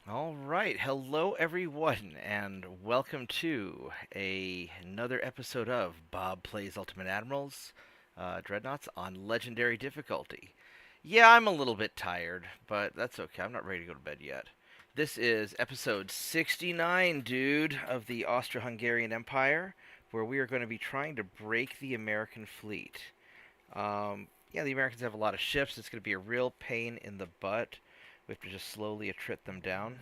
All right, hello everyone, and welcome to another episode of Bob Plays Ultimate Admirals, Dreadnoughts on Legendary difficulty. Yeah, I'm a little bit tired, but that's okay. I'm not ready to go to bed yet. This is episode 69, dude, of the Austro-Hungarian Empire, where we are going to be trying to break the American fleet. Yeah, the Americans have a lot of ships. It's going to be a real pain in the butt. We have to just slowly attrit them down.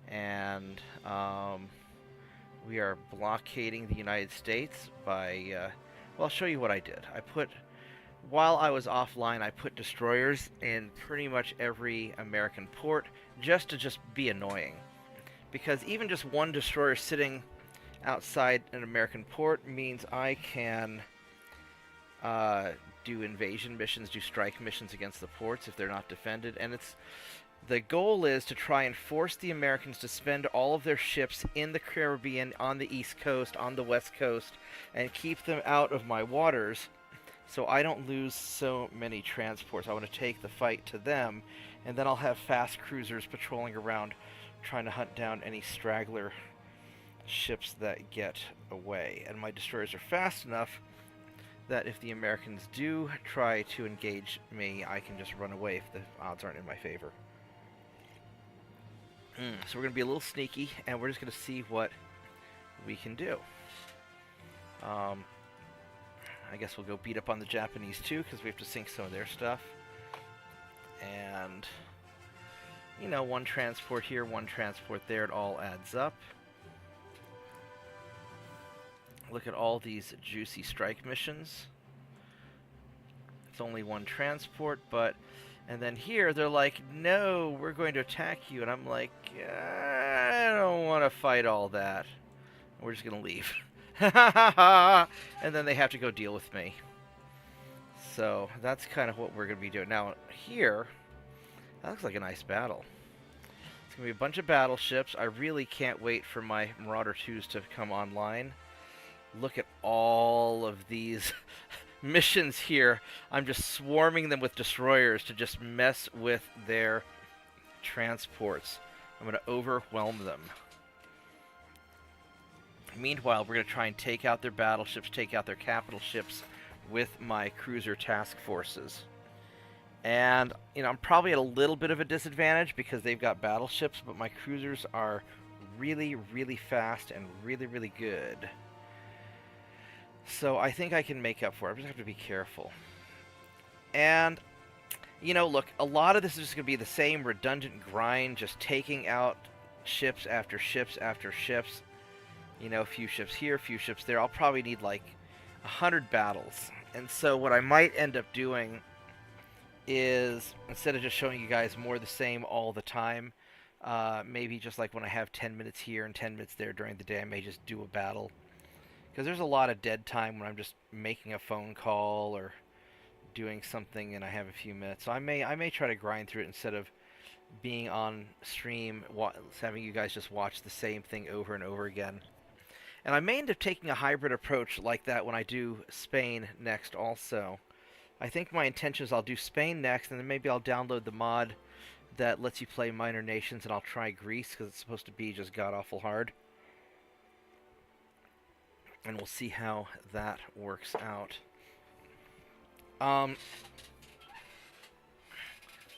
And we are blockading the United States by. Well, I'll show you what I did. While I was offline, I put destroyers in pretty much every American port just to just be annoying. Because even just one destroyer sitting outside an American port means I can uh, do invasion missions, do strike missions against the ports if they're not defended, and the goal is to try and force the Americans to spend all of their ships in the Caribbean, on the East Coast, on the West Coast, and keep them out of my waters so I don't lose so many transports. I want to take the fight to them, and then I'll have fast cruisers patrolling around trying to hunt down any straggler ships that get away. And my destroyers are fast enough that if the Americans do try to engage me, I can just run away if the odds aren't in my favor. So we're going to be a little sneaky, and we're just going to see what we can do. I guess we'll go beat up on the Japanese too, because we have to sink some of their stuff. And, you know, one transport here, one transport there, it all adds up. Look at all these juicy strike missions. It's only one transport, but... And then here, they're like, no, we're going to attack you. And I'm like, I don't want to fight all that. We're just going to leave. And then they have to go deal with me. So that's kind of what we're going to be doing. Now, here, that looks like a nice battle. It's going to be a bunch of battleships. I really can't wait for my Marauder 2s to come online. Look at all of these missions here. I'm just swarming them with destroyers to just mess with their transports. I'm going to overwhelm them. Meanwhile, we're going to try and take out their battleships, take out their capital ships with my cruiser task forces. And, you know, I'm probably at a little bit of a disadvantage because they've got battleships, but my cruisers are really, really fast and really, really good. So I think I can make up for it. I just have to be careful. And, you know, look, a lot of this is just going to be the same redundant grind, just taking out ships after ships after ships. You know, a few ships here, a few ships there. I'll probably need like 100 battles. And so what I might end up doing is, instead of just showing you guys more of the same all the time, maybe just like when I have 10 minutes here and 10 minutes there during the day, I may just do a battle. Because there's a lot of dead time when I'm just making a phone call or doing something and I have a few minutes. So I may try to grind through it instead of being on stream, having you guys just watch the same thing over and over again. And I may end up taking a hybrid approach like that when I do Spain next also. I think my intention is I'll do Spain next, and then maybe I'll download the mod that lets you play minor nations, and I'll try Greece, because it's supposed to be just god-awful hard. And we'll see how that works out. But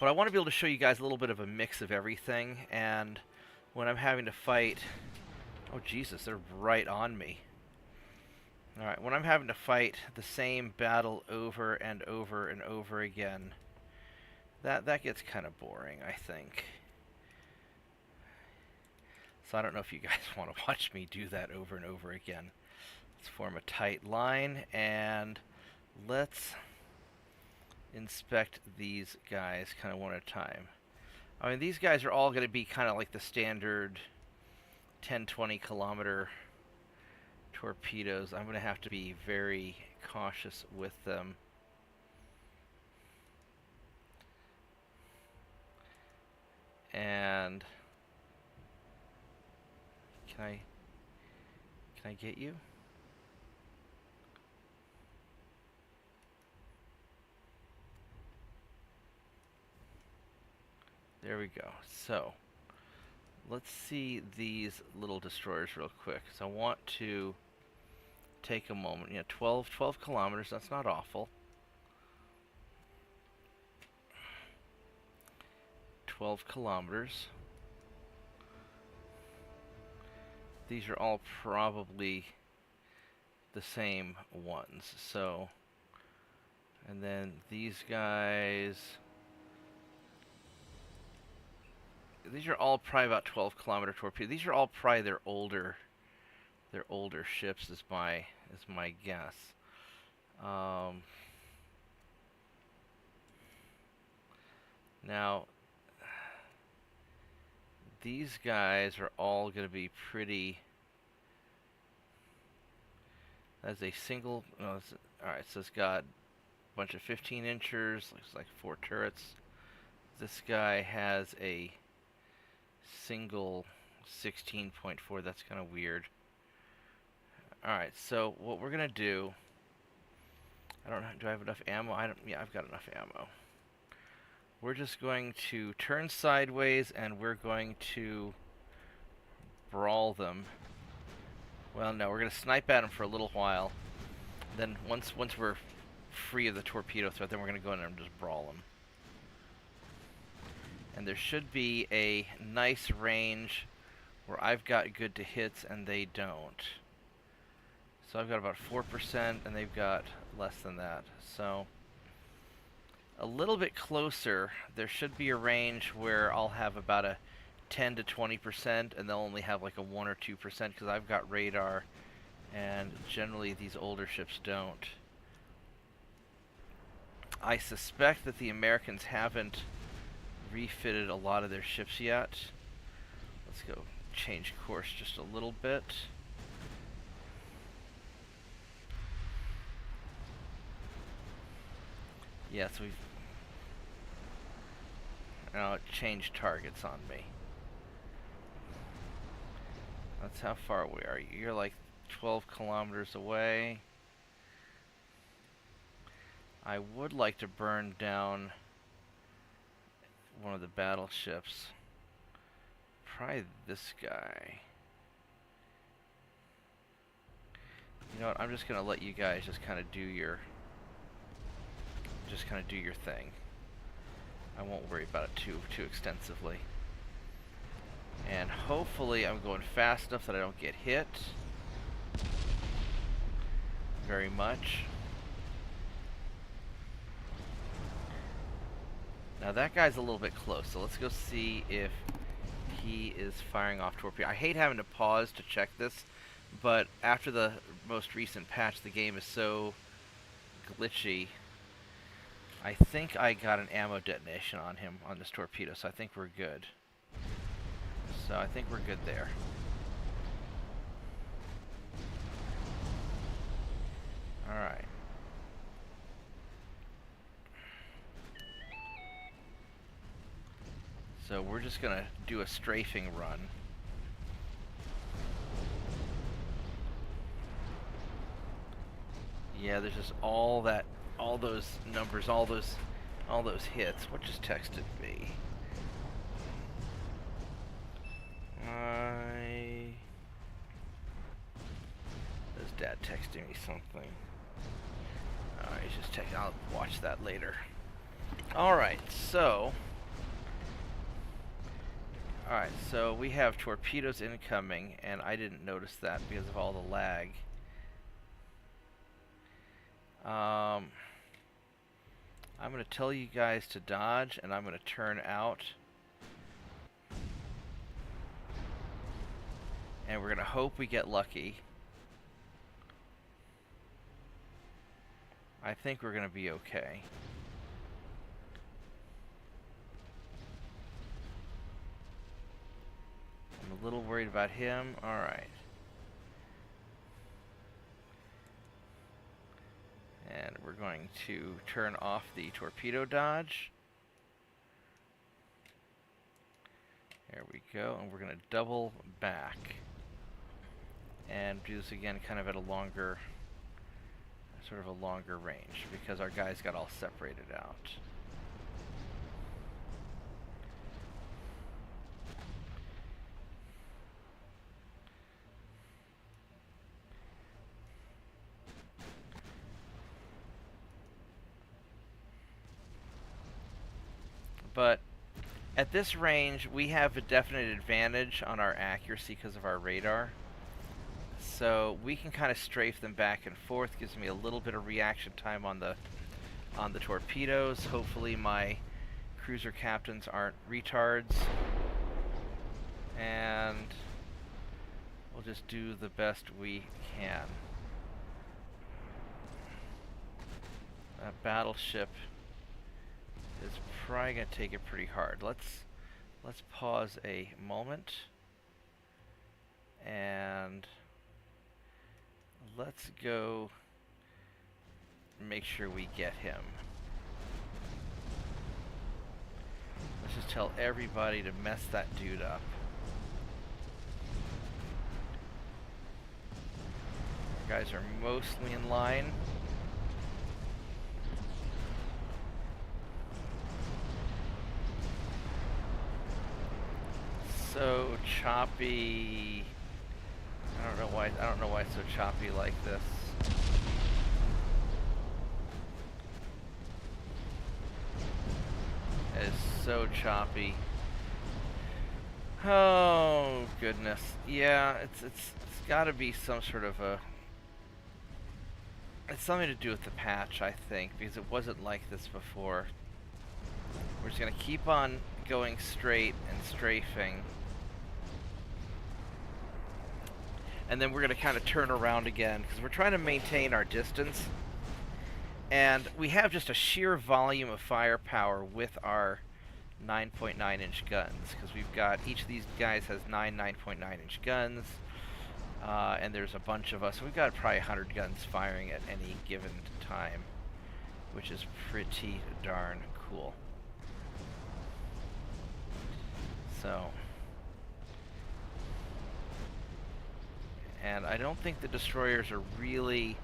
I want to be able to show you guys a little bit of a mix of everything, and when I'm having to fight... Oh, Jesus, they're right on me. Alright, when I'm having to fight the same battle over and over and over again, that gets kind of boring, I think. So I don't know if you guys want to watch me do that over and over again. Let's form a tight line, and let's inspect these guys kind of one at a time. I mean, these guys are all going to be kind of like the standard 10-20 kilometer torpedoes. I'm going to have to be very cautious with them. And can I get you? There we go. So let's see these little destroyers real quick. So I want to take a moment. 12 kilometers, that's not awful. 12 kilometers. These are all probably the same ones. So, and then these guys, these are all probably about 12-kilometer torpedoes. These are all probably their older ships, is my guess. Now, these guys are all going to be pretty. That's a single. No, alright, so it's got a bunch of 15-inchers, looks like 4 turrets. This guy has a single 16.4. That's kind of weird. Alright, so what we're going to do. I don't know. Do I have enough ammo? Yeah, I've got enough ammo. We're just going to turn sideways and we're going to brawl them. Well, no, we're going to snipe at them for a little while. Then once we're free of the torpedo threat, then we're going to go in and just brawl them. And there should be a nice range where I've got good to hits and they don't. So I've got about 4% and they've got less than that. So a little bit closer, there should be a range where I'll have about a 10 to 20% and they'll only have like a 1 or 2% because I've got radar and generally these older ships don't. I suspect that the Americans haven't refitted a lot of their ships yet. Let's go change course just a little bit. Yeah, so we've now it changed targets on me. That's how far we are. You're like 12 kilometers away. I would like to burn down one of the battleships. Probably this guy. You know what? I'm just gonna let you guys just kind of do your thing. I won't worry about it too extensively. And hopefully I'm going fast enough that I don't get hit very much. Now that guy's a little bit close, so let's go see if he is firing off torpedoes. I hate having to pause to check this, but after the most recent patch, the game is so glitchy. I think I got an ammo detonation on him, on this torpedo, so I think we're good. So I think we're good there. Alright. So we're just gonna do a strafing run. Yeah, there's just all those numbers, all those hits. What just texted me? Is Dad texting me something? Alright, he's just texting. I'll watch that later. Alright, so we have torpedoes incoming, and I didn't notice that because of all the lag. I'm going to tell you guys to dodge, and I'm going to turn out. And we're going to hope we get lucky. I think we're going to be okay. I'm a little worried about him. Alright. And we're going to turn off the torpedo dodge. There we go. And we're going to double back. And do this again kind of at a longer, sort of a longer range, because our guys got all separated out. But at this range, we have a definite advantage on our accuracy because of our radar. So we can kind of strafe them back and forth. Gives me a little bit of reaction time on the torpedoes. Hopefully my cruiser captains aren't retards. And we'll just do the best we can. That battleship is probably going to take it pretty hard. Let's pause a moment. And let's go make sure we get him. Let's just tell everybody to mess that dude up. Our guys are mostly in line. So choppy. I don't know why it's so choppy like this. It is so choppy. Oh goodness. Yeah, it's got to be some sort of a. It's something to do with the patch, I think, because it wasn't like this before. We're just gonna keep on going straight and strafing. And then we're going to kind of turn around again, because we're trying to maintain our distance. And we have just a sheer volume of firepower with our 9.9-inch guns, because we've got, each of these guys has 9.9-inch guns, and there's a bunch of us. We've got probably 100 guns firing at any given time, which is pretty darn cool. So... And I don't think the destroyers are really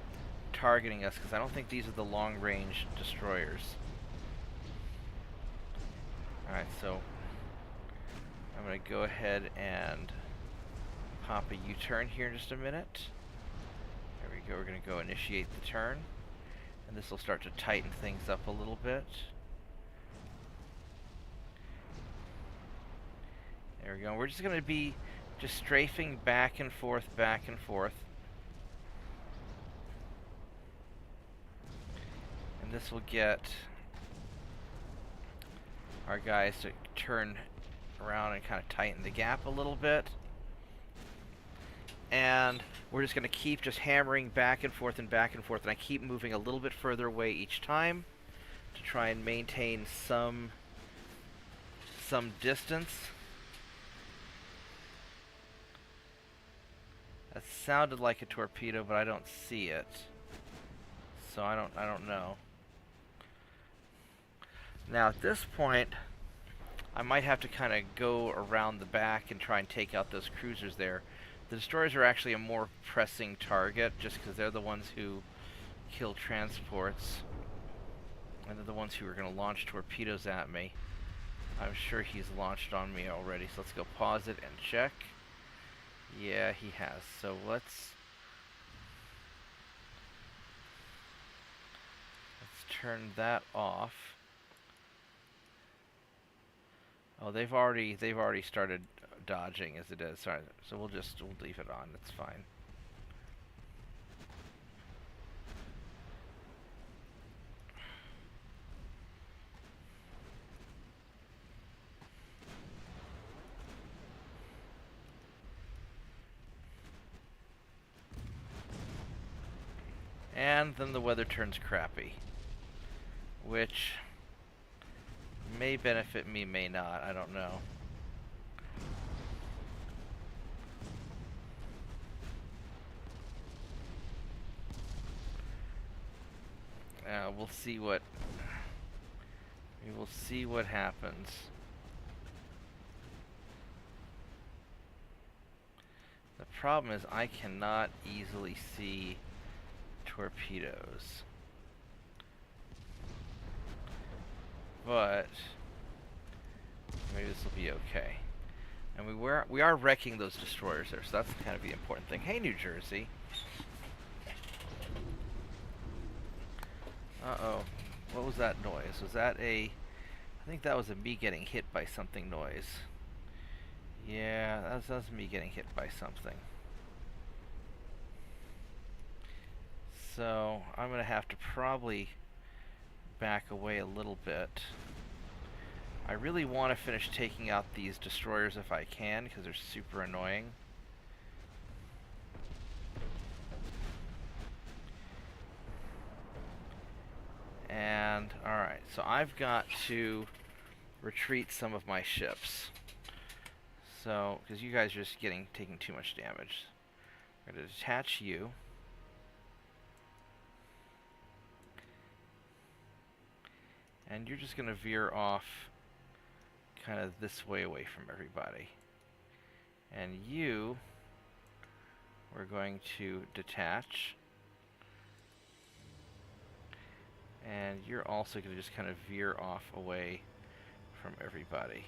targeting us, because I don't think these are the long-range destroyers. Alright, so I'm going to go ahead and pop a U-turn here in just a minute. There we go, we're going to go initiate the turn. And this will start to tighten things up a little bit. There we go. We're just going to be just strafing back and forth, back and forth. And this will get our guys to turn around and kind of tighten the gap a little bit. And we're just going to keep just hammering back and forth and back and forth. And I keep moving a little bit further away each time to try and maintain some distance. That sounded like a torpedo, but I don't see it. So I don't know. Now at this point, I might have to kind of go around the back and try and take out those cruisers there. The destroyers are actually a more pressing target, just because they're the ones who kill transports. And they're the ones who are going to launch torpedoes at me. I'm sure he's launched on me already, so let's go pause it and check. Yeah, he has. So let's turn that off. Oh, they've already started dodging as it is. Sorry. So we'll leave it on. It's fine. And then the weather turns crappy, which may benefit me, may not, I don't know. We'll see what happens. The problem is I cannot easily see torpedoes, but maybe this will be okay. And we are wrecking those destroyers there, so that's kind of the important thing. Hey, New Jersey. Uh-oh. What was that noise? Was that a... I think that was a me getting hit by something noise. Yeah, that's me getting hit by something. So I'm going to have to probably back away a little bit. I really want to finish taking out these destroyers if I can, because they're super annoying. And, alright, so I've got to retreat some of my ships. So, because you guys are just taking too much damage. I'm going to detach you. And you're just going to veer off kind of this way away from everybody. And you, we're going to detach. And you're also going to just kind of veer off away from everybody.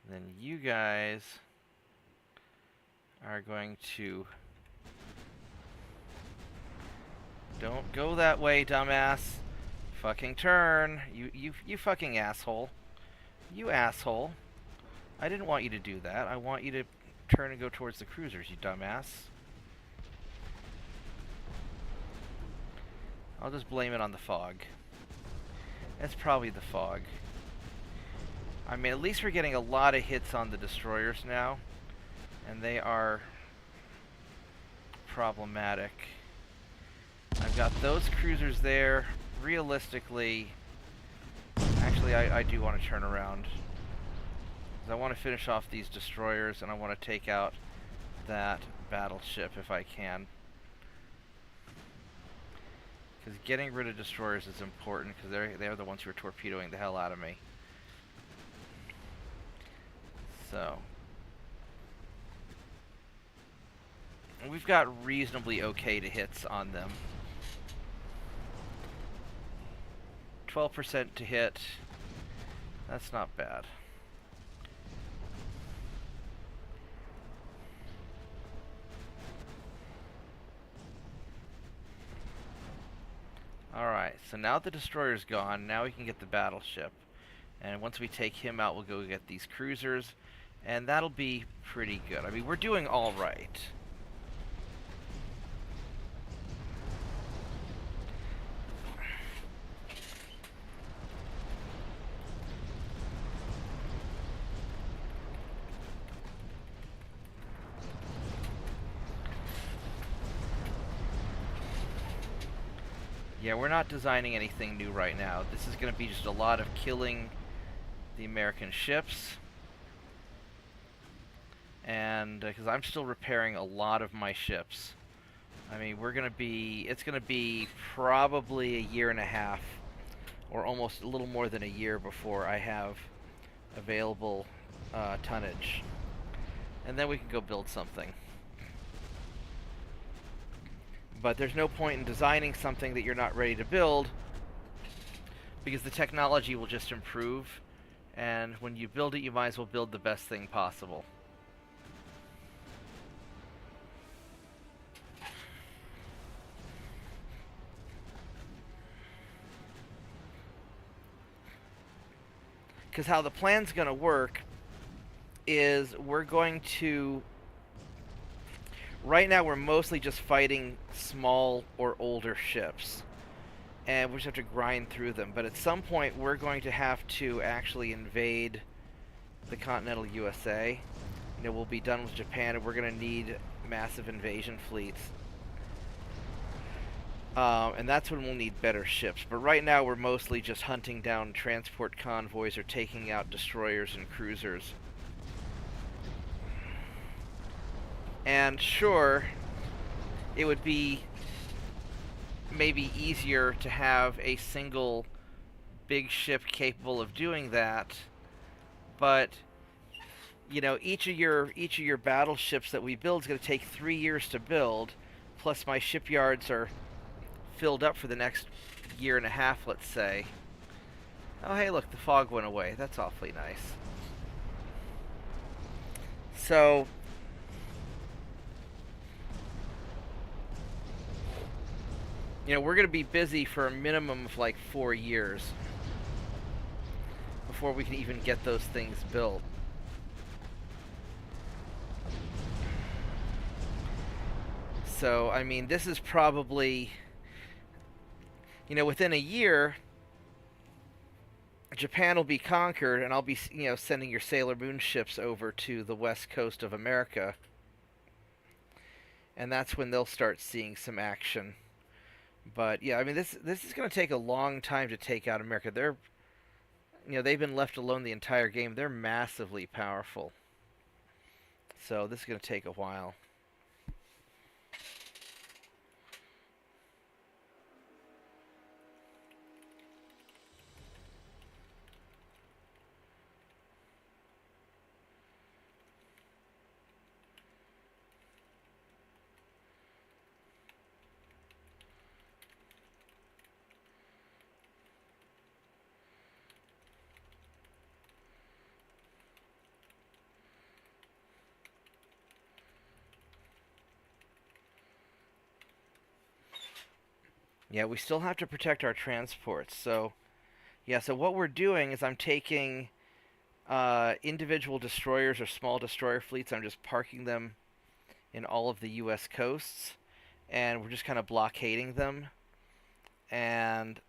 Then you guys are going to... Don't go that way, dumbass. Fucking turn. You fucking asshole. You asshole. I didn't want you to do that. I want you to turn and go towards the cruisers, you dumbass. I'll just blame it on the fog. It's probably the fog. I mean, at least we're getting a lot of hits on the destroyers now. And they are problematic. I've got those cruisers there. Realistically, actually, I do want to turn around. I want to finish off these destroyers, and I want to take out that battleship if I can. Because getting rid of destroyers is important, because they're the ones who are torpedoing the hell out of me. So... we've got reasonably okay to hits on them. 12% to hit. That's not bad. Alright, so now the destroyer's gone, now we can get the battleship. And once we take him out, we'll go get these cruisers. And that'll be pretty good. I mean, we're doing alright. Yeah, we're not designing anything new right now. This is going to be just a lot of killing the American ships. And, because I'm still repairing a lot of my ships. I mean, it's going to be probably a year and a half, or almost a little more than a year before I have available tonnage. And then we can go build something. But there's no point in designing something that you're not ready to build, because the technology will just improve, and when you build it, you might as well build the best thing possible. Because how the plan's going to work is we're going to... Right now, we're mostly just fighting small or older ships, and we just have to grind through them. But at some point, we're going to have to actually invade the continental USA. You know, we'll be done with Japan, and we're going to need massive invasion fleets. And that's when we'll need better ships. But right now, we're mostly just hunting down transport convoys or taking out destroyers and cruisers. And sure, it would be maybe easier to have a single big ship capable of doing that, but you know, each of your battleships that we build is going to take 3 years to build, plus my shipyards are filled up for the next year and a half, let's say. Oh hey, look, the fog went away. That's awfully nice. So You know, we're going to be busy for a minimum of like 4 years before we can even get those things built. So, I mean, this is probably, you know, within a year, Japan will be conquered, and I'll be, you know, sending your Sailor Moon ships over to the west coast of America, and that's when they'll start seeing some action. But yeah, I mean, this is going to take a long time to take out America. They're, you know, they've been left alone the entire game. They're massively powerful, so this is going to take a while. Yeah, we still have to protect our transports. So, yeah, so what we're doing is I'm taking individual destroyers or small destroyer fleets. I'm just parking them in all of the U.S. coasts, and we're just kind of blockading them and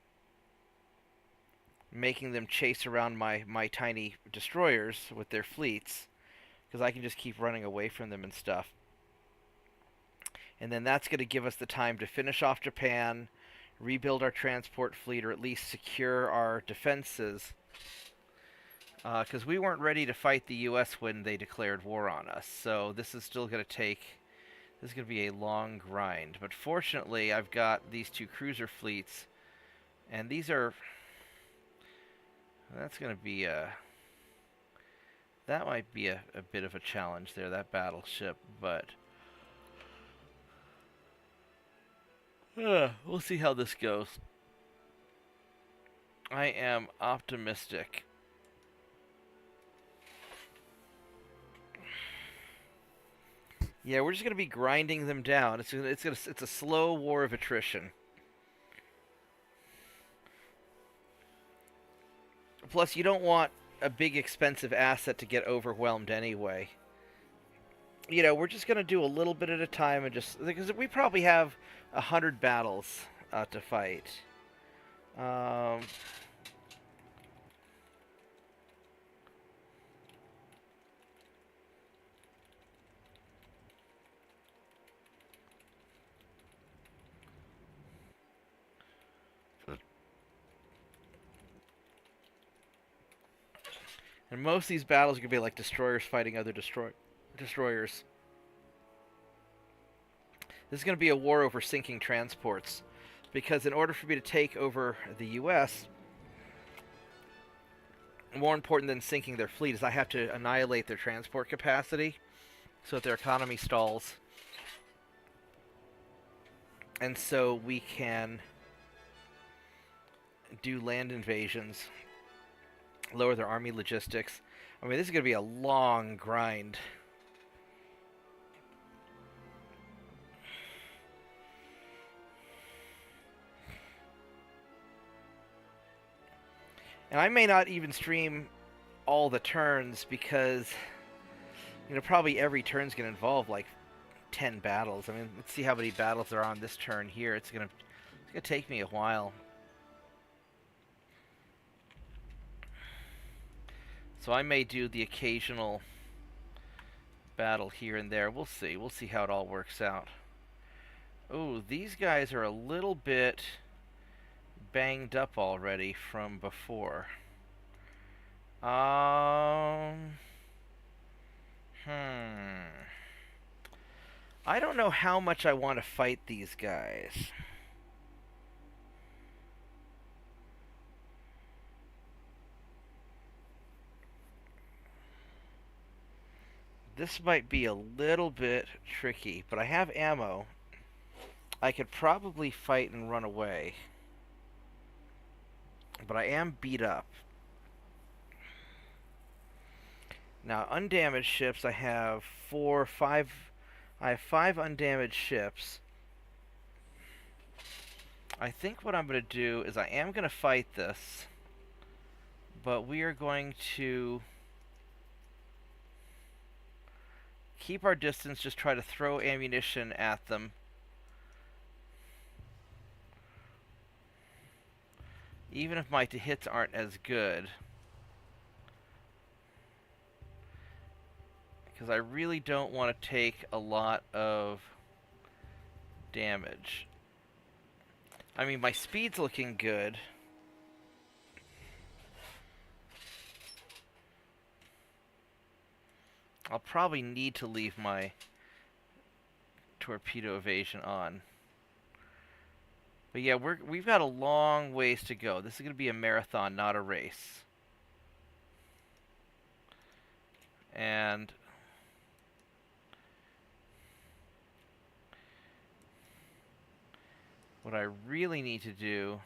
making them chase around my tiny destroyers with their fleets, because I can just keep running away from them and stuff. And then that's going to give us the time to finish off Japan, rebuild our transport fleet, or at least secure our defenses. Because we weren't ready to fight the U.S. when they declared war on us. So this is still going to take... This is going to be a long grind. But fortunately, I've got these two cruiser fleets. And these are... That's going to be a... That might be a bit of a challenge there, that battleship. But... we'll see how this goes. I am optimistic. Yeah, we're just gonna be grinding them down. It's a slow war of attrition. Plus, you don't want a big expensive asset to get overwhelmed anyway. You know, we're just gonna do a little bit at a time, and just because we probably have 100 battles to fight. And most of these battles are gonna be like destroyers fighting other destroyers. This is gonna be a war over sinking transports, because in order for me to take over the U.S., more important than sinking their fleet is I have to annihilate their transport capacity so that their economy stalls. And so we can do land invasions, lower their army logistics. I mean, this is going to be a long grind. And I may not even stream all the turns because, you know, probably every turn's going to involve like 10 battles. I mean, let's see how many battles there are on this turn here. It's going to take me a while. So I may do the occasional battle here and there. We'll see. We'll see how it all works out. Oh, these guys are a little bit banged up already from before. I don't know how much I want to fight these guys. This might be a little bit tricky, but I have ammo. I could probably fight and run away. But I am beat up. Now, undamaged ships, I have five undamaged ships. I think what I'm going to do is I am going to fight this, but we are going to keep our distance, just try to throw ammunition at them. Even if my hits aren't as good. Because I really don't want to take a lot of damage. I mean, my speed's looking good. I'll probably need to leave my torpedo evasion on. But yeah, we've got a long ways to go. This is going to be a marathon, not a race. And what I really need to do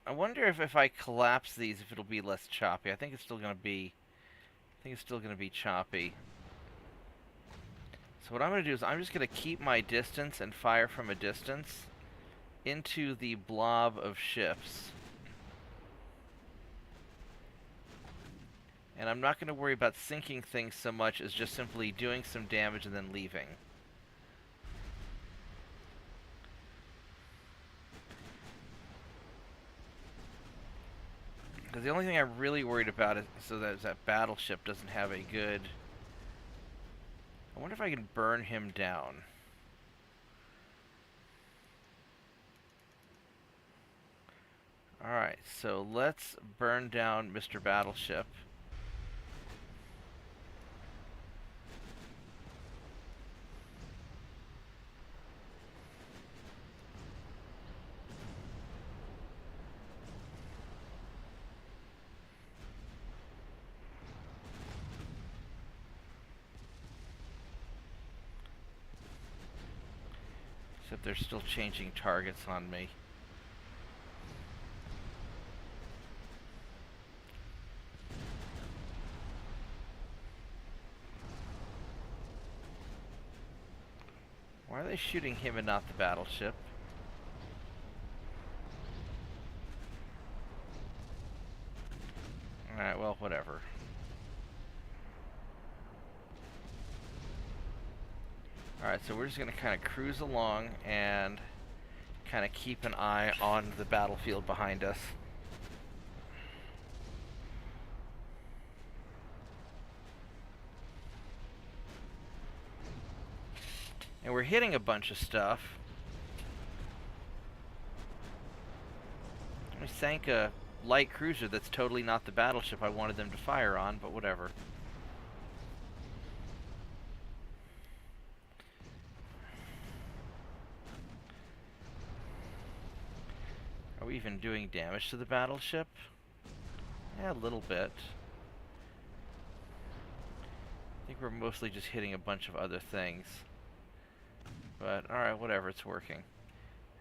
I wonder if I collapse these, if it'll be less choppy. I think it's still going to be choppy. So what I'm going to do is I'm just going to keep my distance and fire from a distance into the blob of ships. And I'm not going to worry about sinking things so much as just simply doing some damage and then leaving. Because the only thing I'm really worried about is so that battleship doesn't have a good... I wonder if I can burn him down. Alright, so let's burn down Mr. Battleship. Except they're still changing targets on me. Why are they shooting him and not the battleship? Alright, well, whatever. Alright, so we're just going to kind of cruise along and kind of keep an eye on the battlefield behind us. And we're hitting a bunch of stuff. We sank a light cruiser that's totally not the battleship I wanted them to fire on, but whatever. Are we even doing damage to the battleship? Yeah, a little bit. I think we're mostly just hitting a bunch of other things. But, alright, whatever, it's working.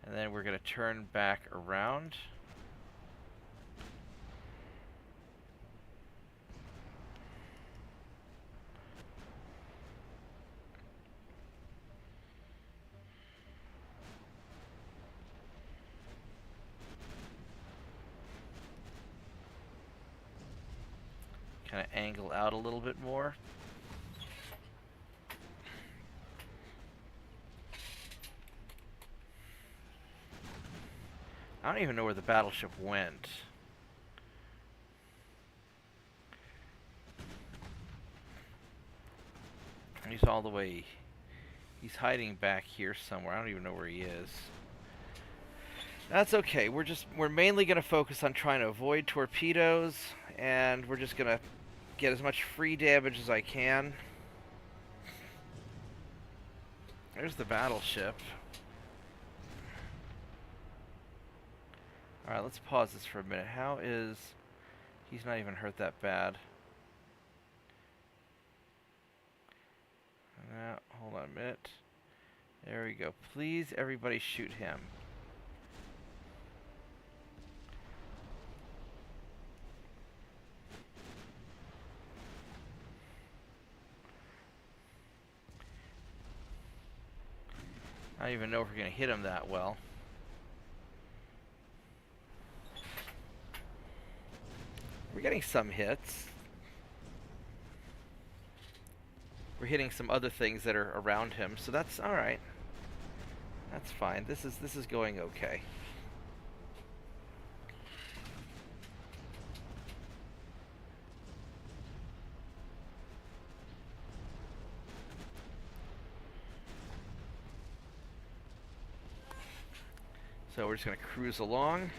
And then we're going to turn back around. Kind of angle out a little bit more. I don't even know where the battleship went. He's all the way... He's hiding back here somewhere. I don't even know where he is. That's okay. We're mainly going to focus on trying to avoid torpedoes, and we're just going to get as much free damage as I can. There's the battleship. Alright, let's pause this for a minute. How is... He's not even hurt that bad. Hold on a minute. There we go. Please, everybody shoot him. I don't even know if we're going to hit him that well. We're getting some hits. We're hitting some other things that are around him, so that's all right. That's fine. This is going okay. So we're just going to cruise along.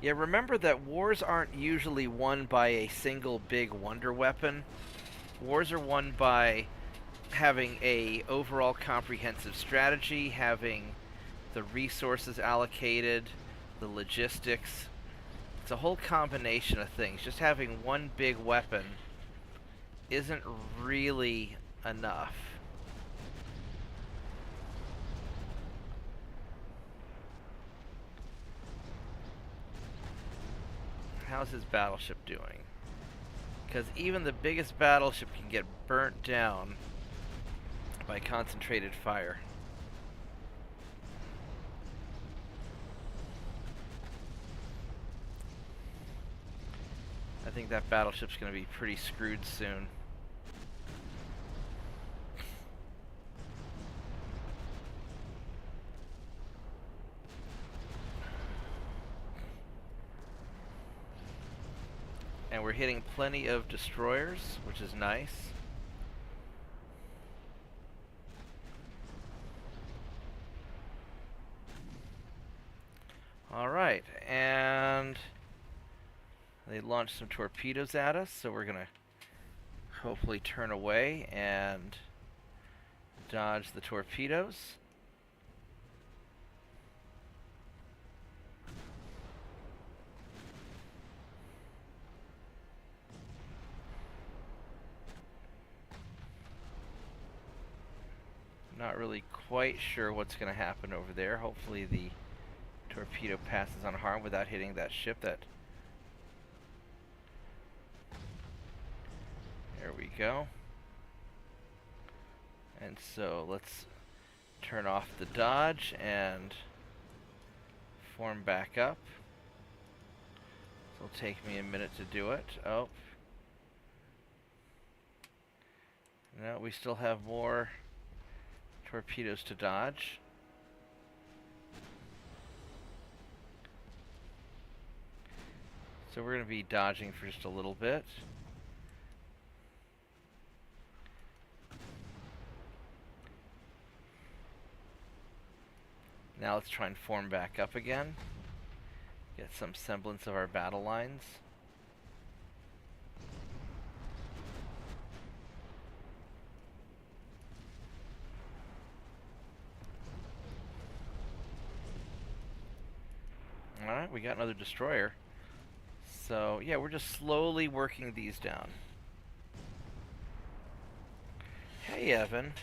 Yeah, remember that wars aren't usually won by a single big wonder weapon. Wars are won by having a overall comprehensive strategy, having the resources allocated, the logistics. It's a whole combination of things. Just having one big weapon isn't really enough. How's his battleship doing? Because even the biggest battleship can get burnt down by concentrated fire. I think that battleship's going to be pretty screwed soon. And we're hitting plenty of destroyers, which is nice. Alright, and they launched some torpedoes at us, so we're going to hopefully turn away and dodge the torpedoes. Not really quite sure what's going to happen over there. Hopefully the torpedo passes unharmed without hitting that ship. There we go. And so let's turn off the dodge and form back up. It'll take me a minute to do it. Oh. No, we still have more torpedoes to dodge. So we're going to be dodging for just a little bit. Now let's try and form back up again. Get some semblance of our battle lines. Alright, we got another destroyer. So, yeah, we're just slowly working these down. Hey, Evan.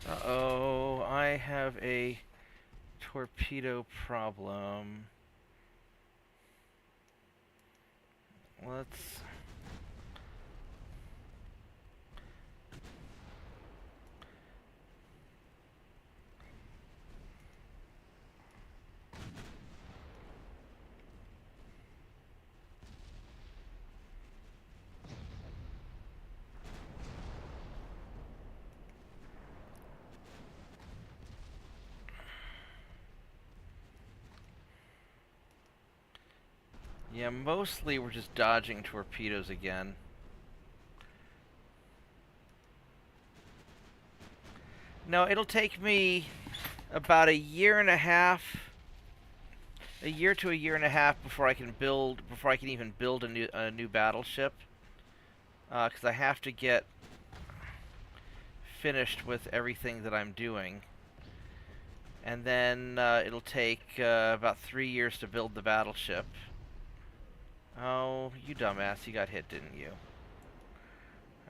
Uh-oh, I have a torpedo problem. Let's... Yeah, mostly we're just dodging torpedoes again. No, it'll take me about a year and a half, a year to a year and a half before I can even build a new battleship. Because I have to get finished with everything that I'm doing. And then it'll take about 3 years to build the battleship. Oh, you dumbass, you got hit, didn't you?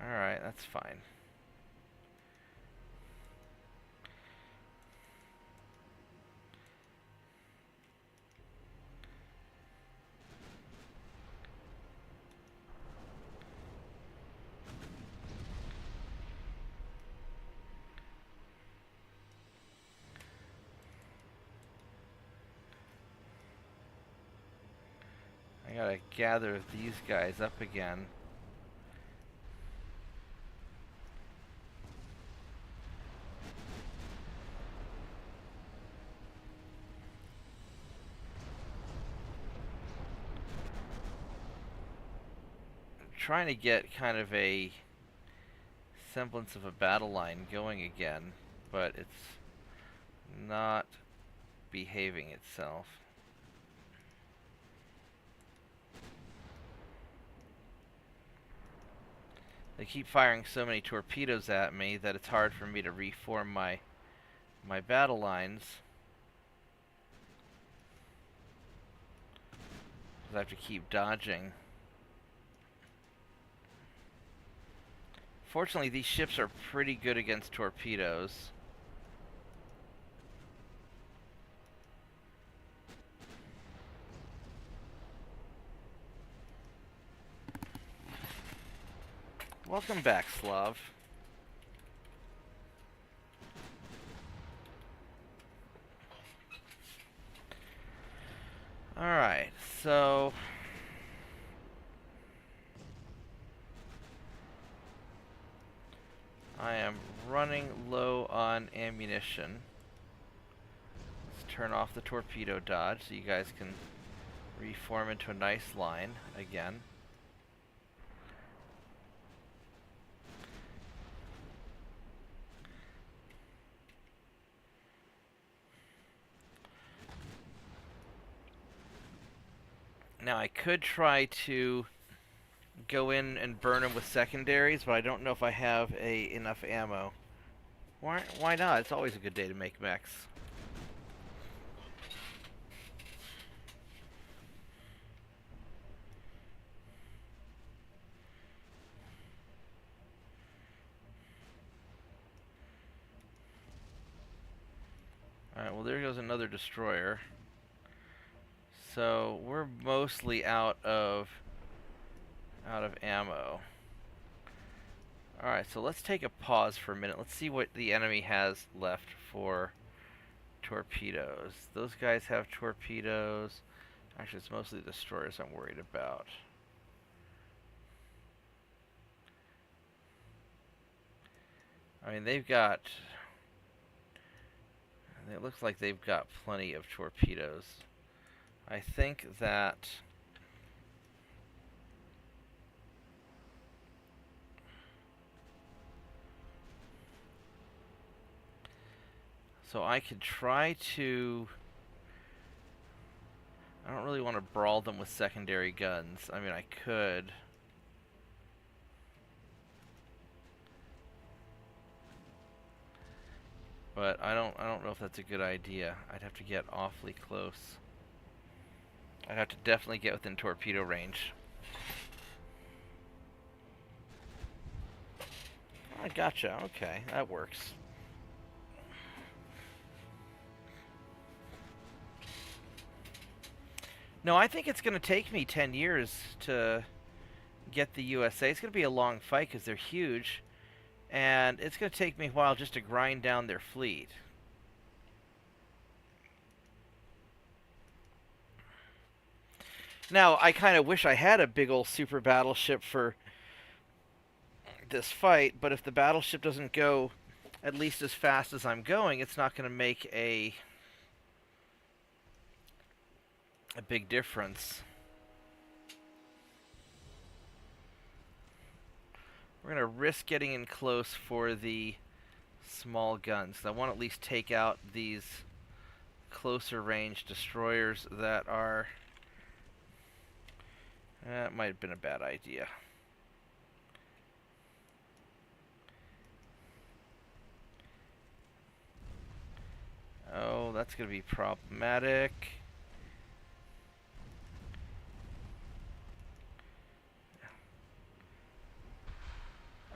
Alright, that's fine. I gotta gather these guys up again. I'm trying to get kind of a semblance of a battle line going again, but it's not behaving itself. They keep firing so many torpedoes at me that it's hard for me to reform my battle lines. Because I have to keep dodging. Fortunately, these ships are pretty good against torpedoes. Welcome back, Slav. Alright, so I am running low on ammunition. Let's turn off the torpedo dodge so you guys can reform into a nice line again. Now I could try to go in and burn them with secondaries, but I don't know if I have enough ammo. Why not? It's always a good day to make mechs. Alright, well there goes another destroyer. So we're mostly out of ammo. Alright, so let's take a pause for a minute. Let's see what the enemy has left for torpedoes. Those guys have torpedoes. Actually, it's mostly destroyers I'm worried about. I mean, they've got... It looks like they've got plenty of torpedoes. I think that... So I could try to... I don't really want to brawl them with secondary guns. I mean, I could... But I don't know if that's a good idea. I'd have to get awfully close. I'd have to definitely get within torpedo range. I gotcha. Okay, that works. No, I think it's going to take me 10 years to get the USA. It's going to be a long fight because they're huge. And it's going to take me a while just to grind down their fleet. Now, I kind of wish I had a big old super battleship for this fight, but if the battleship doesn't go at least as fast as I'm going, it's not going to make a big difference. We're going to risk getting in close for the small guns. I want to at least take out these closer range destroyers that are... That might have been a bad idea. Oh, that's going to be problematic.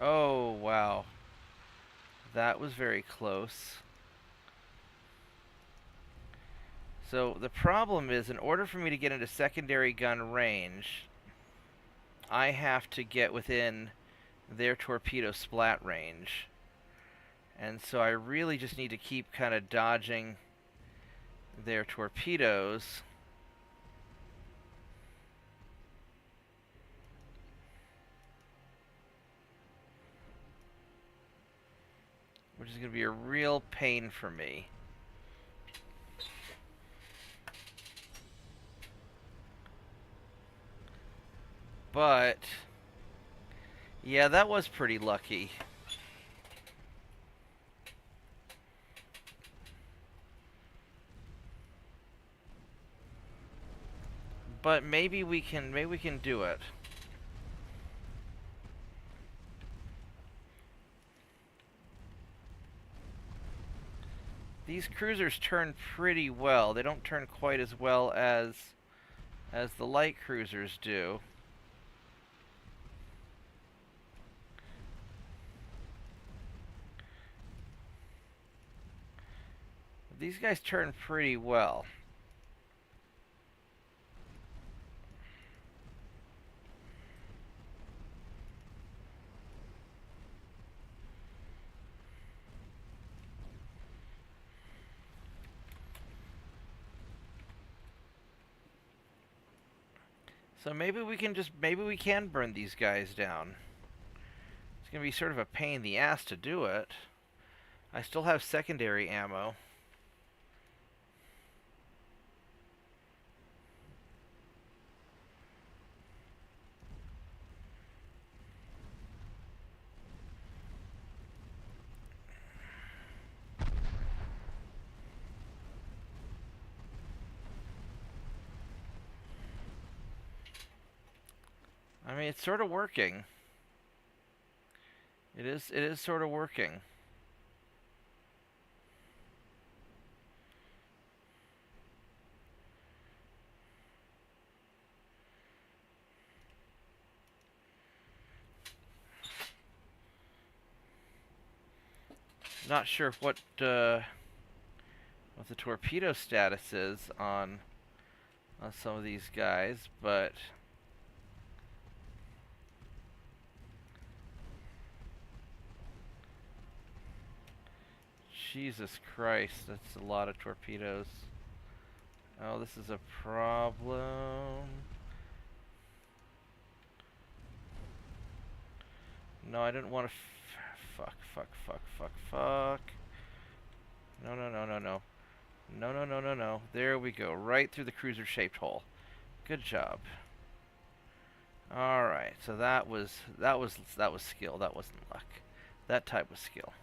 Oh, wow. That was very close. So the problem is, in order for me to get into secondary gun range, I have to get within their torpedo splat range. And so I really just need to keep kind of dodging their torpedoes. Which is going to be a real pain for me. But yeah, that was pretty lucky. But maybe we can do it. These cruisers turn pretty well. They don't turn quite as well as the light cruisers do. These guys turn pretty well. So maybe we can burn these guys down. It's going to be sort of a pain in the ass to do it. I still have secondary ammo. I mean, it's sort of working. It is sort of working. Not sure what the torpedo status is on some of these guys, but Jesus Christ, that's a lot of torpedoes. Oh, this is a problem. No, I didn't want to. Fuck. No. No. There we go. Right through the cruiser-shaped hole. Good job. All right. So that was skill. That wasn't luck. That type was skill.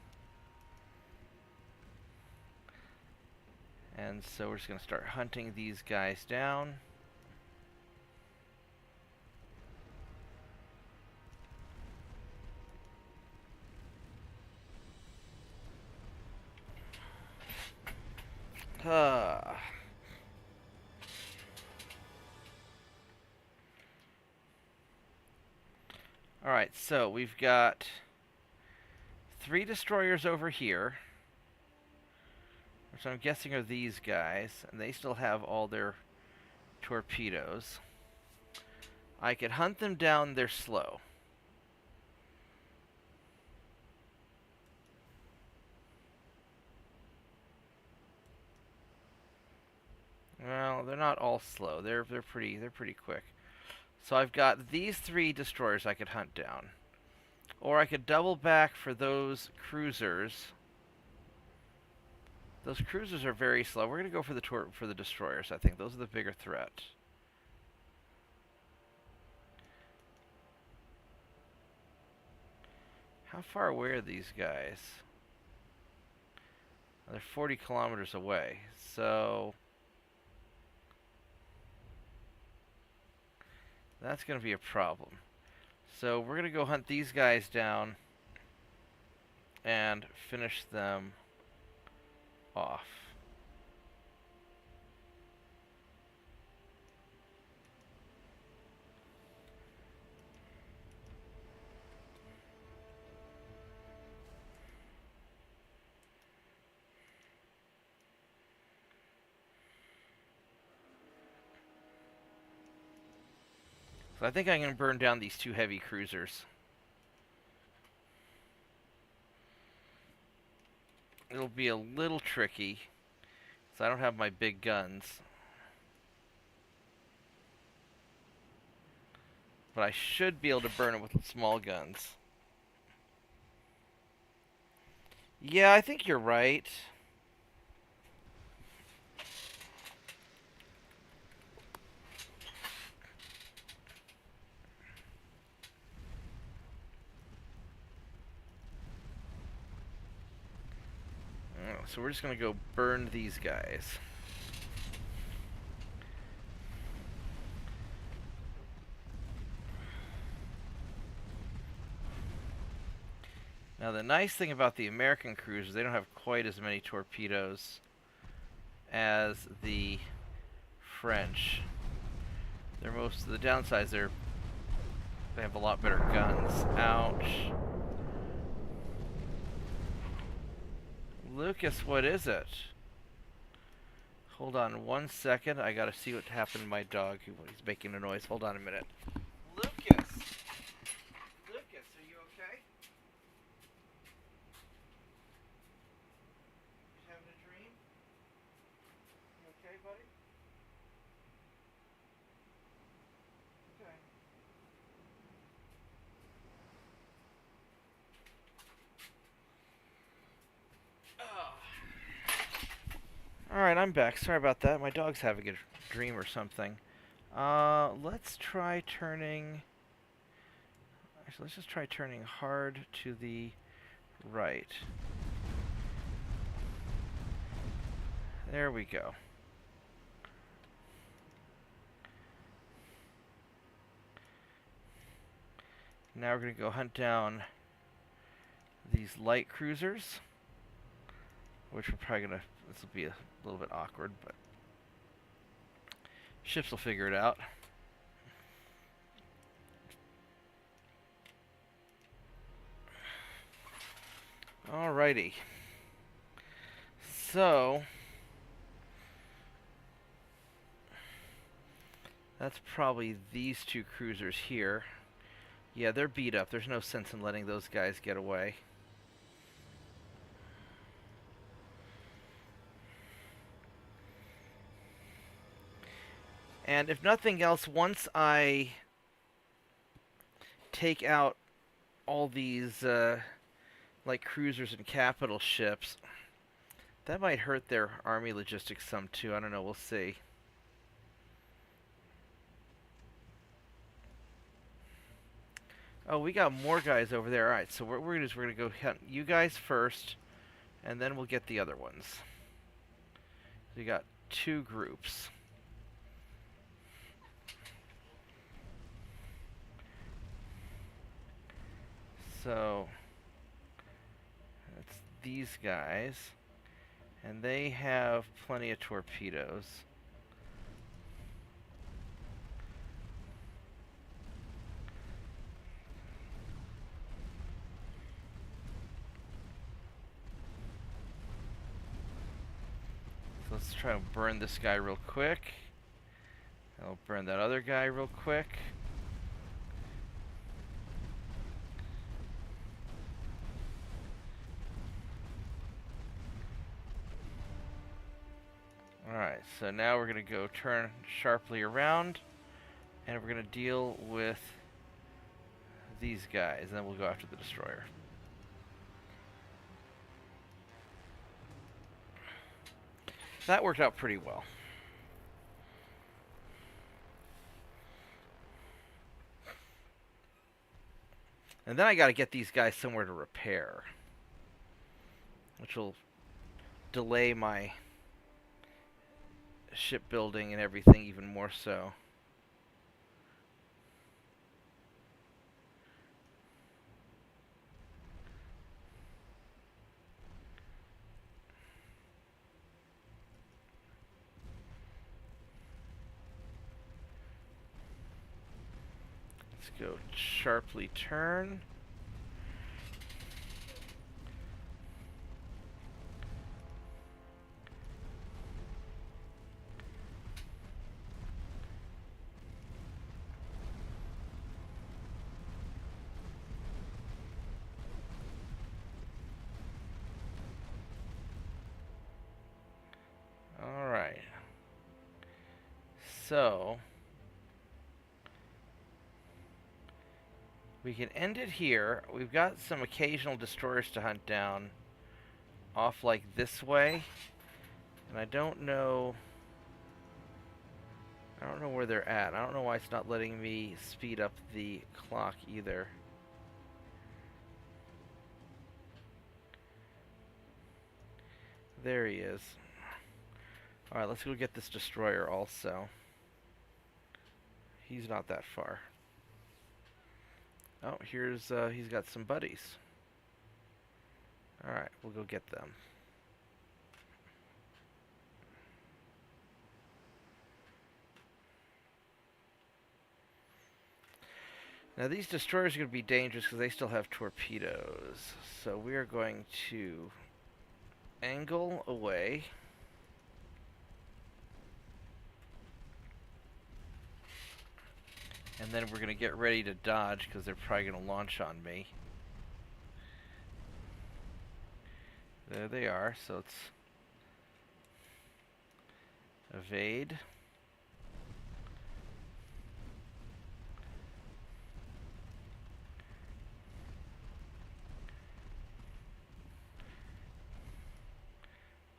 And so we're just going to start hunting these guys down. Alright, so we've got 3 destroyers over here, which I'm guessing are these guys, and they still have all their torpedoes. I could hunt them down, they're slow. Well, they're not all slow. They're pretty quick. So I've got these 3 destroyers I could hunt down. Or I could double back for those cruisers. Those cruisers are very slow. We're going to go for the destroyers, I think. Those are the bigger threat. How far away are these guys? They're 40 kilometers away. So that's going to be a problem. So we're going to go hunt these guys down and finish them off. So I think I'm going to burn down these two heavy cruisers. It'll be a little tricky, so I don't have my big guns. But I should be able to burn it with small guns. Yeah, I think you're right. So we're just going to go burn these guys. Now the nice thing about the American cruisers, they don't have quite as many torpedoes as the French. The downsides they have a lot better guns. Ouch. Lucas, what is it? Hold on 1 second. I gotta see what happened to my dog. He's making a noise. Hold on a minute. Lucas! Lucas, are you okay? You having a dream? You okay, buddy? Okay. Alright, I'm back. Sorry about that. My dog's having a dream or something. Let's try turning... Actually, let's just try turning hard to the right. There we go. Now we're going to go hunt down these light cruisers, which we're probably going to... This will be a little bit awkward, but ships will figure it out. Alrighty. So that's probably these two cruisers here. Yeah, they're beat up. There's no sense in letting those guys get away. And if nothing else, once I take out all these like cruisers and capital ships, that might hurt their army logistics some too. I don't know. We'll see. Oh, we got more guys over there. Alright, so what we're going to do is we're going to go hunt you guys first, and then we'll get the other ones. We got two groups. So that's these guys, and they have plenty of torpedoes. So let's try to burn this guy real quick. I'll burn that other guy real quick. Alright, so now we're going to go turn sharply around, and we're going to deal with these guys, and then we'll go after the destroyer. That worked out pretty well. And then I got to get these guys somewhere to repair, which will delay my shipbuilding and everything even more so. Let's go sharply turn. So we can end it here. We've got some occasional destroyers to hunt down off like this way. And I don't know where they're at. I don't know why it's not letting me speed up the clock either. There he is. Alright, let's go get this destroyer also. He's not that far. Oh, here's, he's got some buddies. Alright, we'll go get them. Now these destroyers are going to be dangerous because they still have torpedoes. So we are going to angle away. And then we're going to get ready to dodge because they're probably going to launch on me. There they are, so it's evade.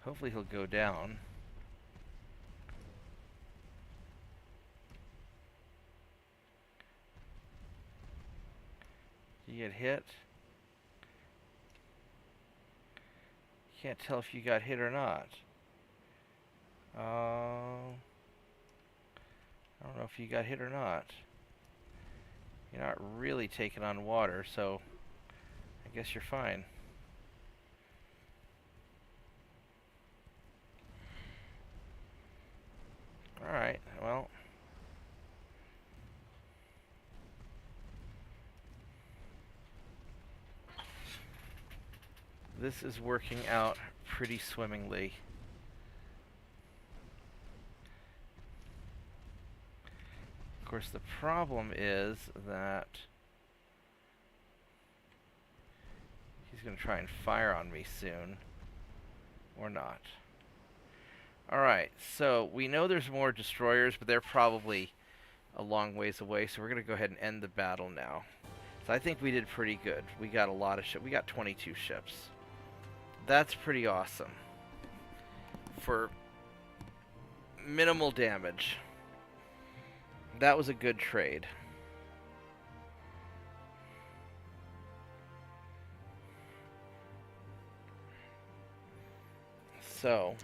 Hopefully he'll go down. You get hit. Can't tell if you got hit or not. I don't know if you got hit or not. You're not really taking on water, so I guess you're fine. Alright, well. This is working out pretty swimmingly. Of course, the problem is that he's going to try and fire on me soon. Or not. Alright, so we know there's more destroyers, but they're probably a long ways away, so we're going to go ahead and end the battle now. So I think we did pretty good. We got a lot of ships. We got 22 ships. That's pretty awesome. For minimal damage. That was a good trade. So.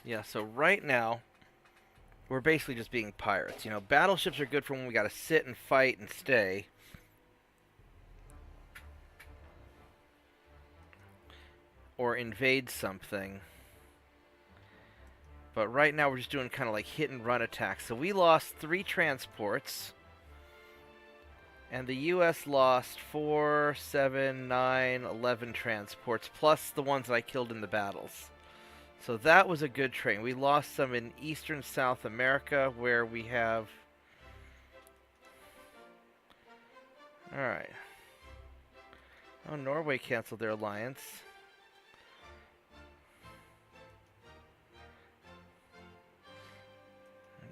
Yeah, so right now, we're basically just being pirates. You know, battleships are good for when we gotta sit and fight and stay. Or invade something. But right now we're just doing kind of like hit and run attacks. So we lost 3 transports. And the US lost 4, 7, 9, 11 transports, plus the ones that I killed in the battles. So that was a good trade. We lost some in Eastern South America, where we have... Alright. Oh, Norway canceled their alliance.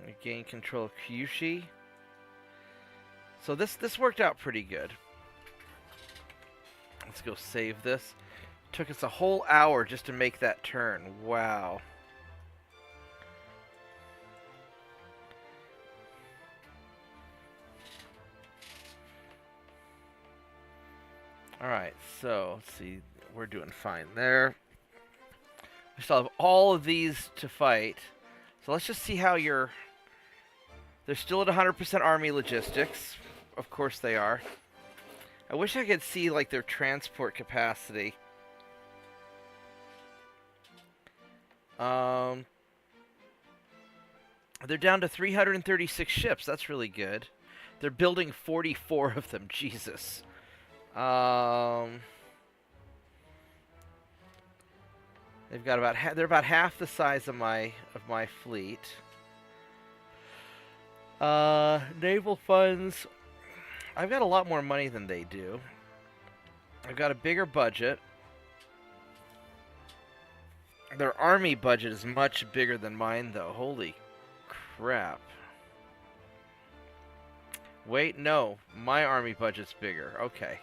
We gained control of Kyushu. So this worked out pretty good. Let's go save this. Took us a whole hour just to make that turn. Wow. Alright, so let's see. We're doing fine there. We still have all of these to fight. So let's just see how you're... They're still at 100% army logistics. Of course they are. I wish I could see, like, their transport capacity. They're down to 336 ships. That's really good. They're building 44 of them. Jesus. They've got about they're about half the size of my fleet. Naval funds. I've got a lot more money than they do. I've got a bigger budget. Their army budget is much bigger than mine, though. Holy crap. Wait, no. My army budget's bigger. Okay.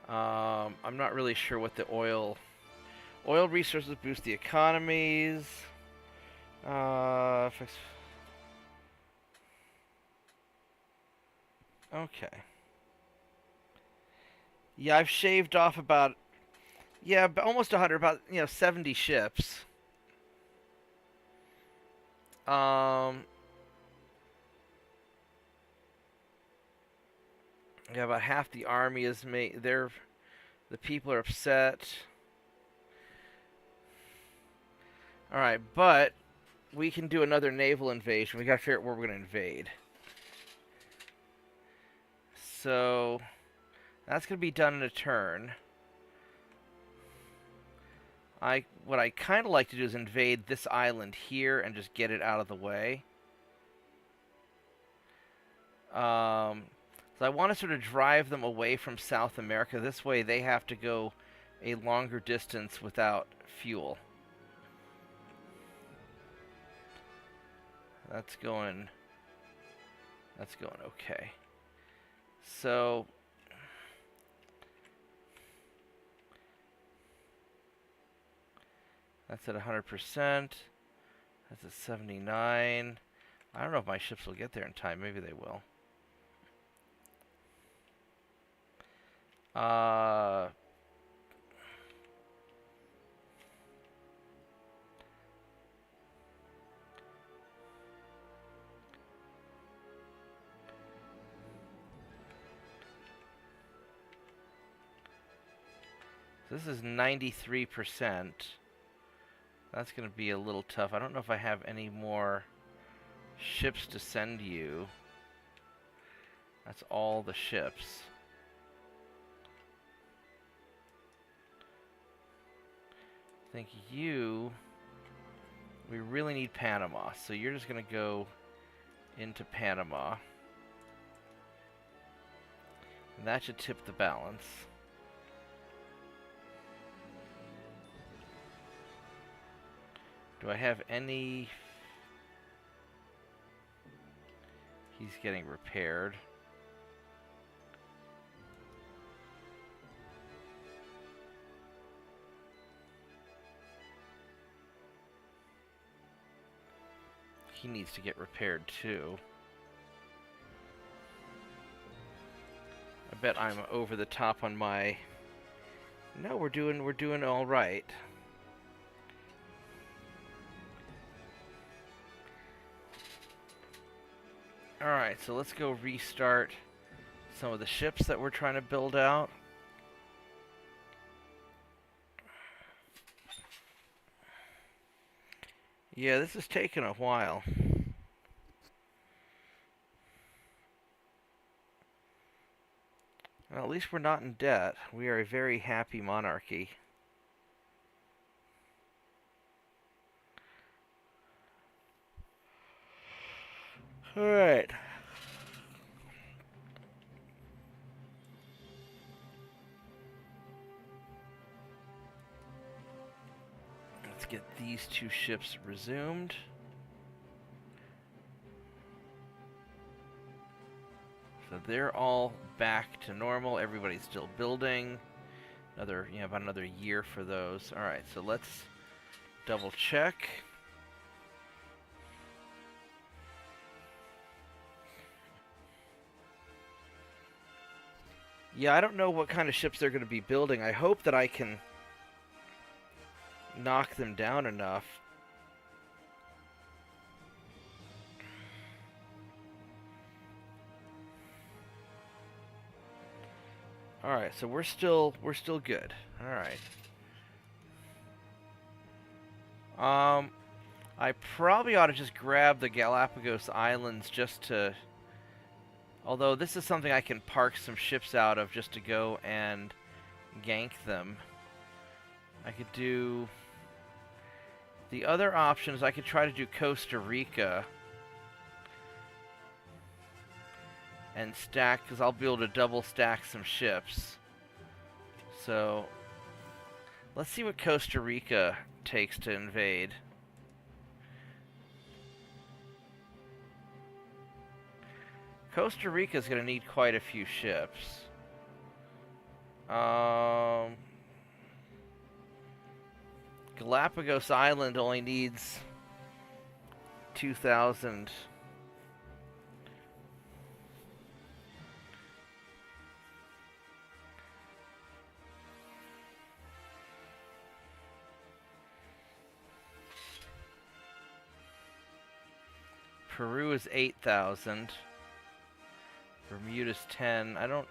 I'm not really sure what the oil resources boost the economies. Okay. Yeah, I've shaved off about, yeah, almost 100, about, 70 ships. Yeah, about half the army is made. The people are upset. All right, but we can do another naval invasion. We got to figure out where we're going to invade. So that's going to be done in a turn. What I kind of like to do is invade this island here and just get it out of the way. So I want to sort of drive them away from South America. This way they have to go a longer distance without fuel. That's going okay. So that's at 100%. That's at 79. I don't know if my ships will get there in time. Maybe they will. This is 93%. That's going to be a little tough. I don't know if I have any more ships to send you. That's all the ships. I think we really need Panama, so you're just going to go into Panama. And that should tip the balance. Do I have any... He's getting repaired. He needs to get repaired too. I bet I'm over the top on my... No, we're doing all right. All right, so let's go restart some of the ships that we're trying to build out. Yeah, this is taking a while. Well, at least we're not in debt. We are a very happy monarchy. All right. Let's get these two ships resumed. So they're all back to normal. Everybody's still building. About another year for those. All right, so let's double check. Yeah, I don't know what kind of ships they're going to be building. I hope that I can knock them down enough. All right, so we're still good. All right. I probably ought to just grab the Galapagos Islands just to. Although this is something I can park some ships out of just to go and gank them. I could do. The other option is I could try to do Costa Rica and stack, because I'll be able to double stack some ships. So let's see what Costa Rica takes to invade. Costa Rica is going to need quite a few ships. Galapagos Island only needs 2,000. Peru is 8,000. Bermuda's 10. I don't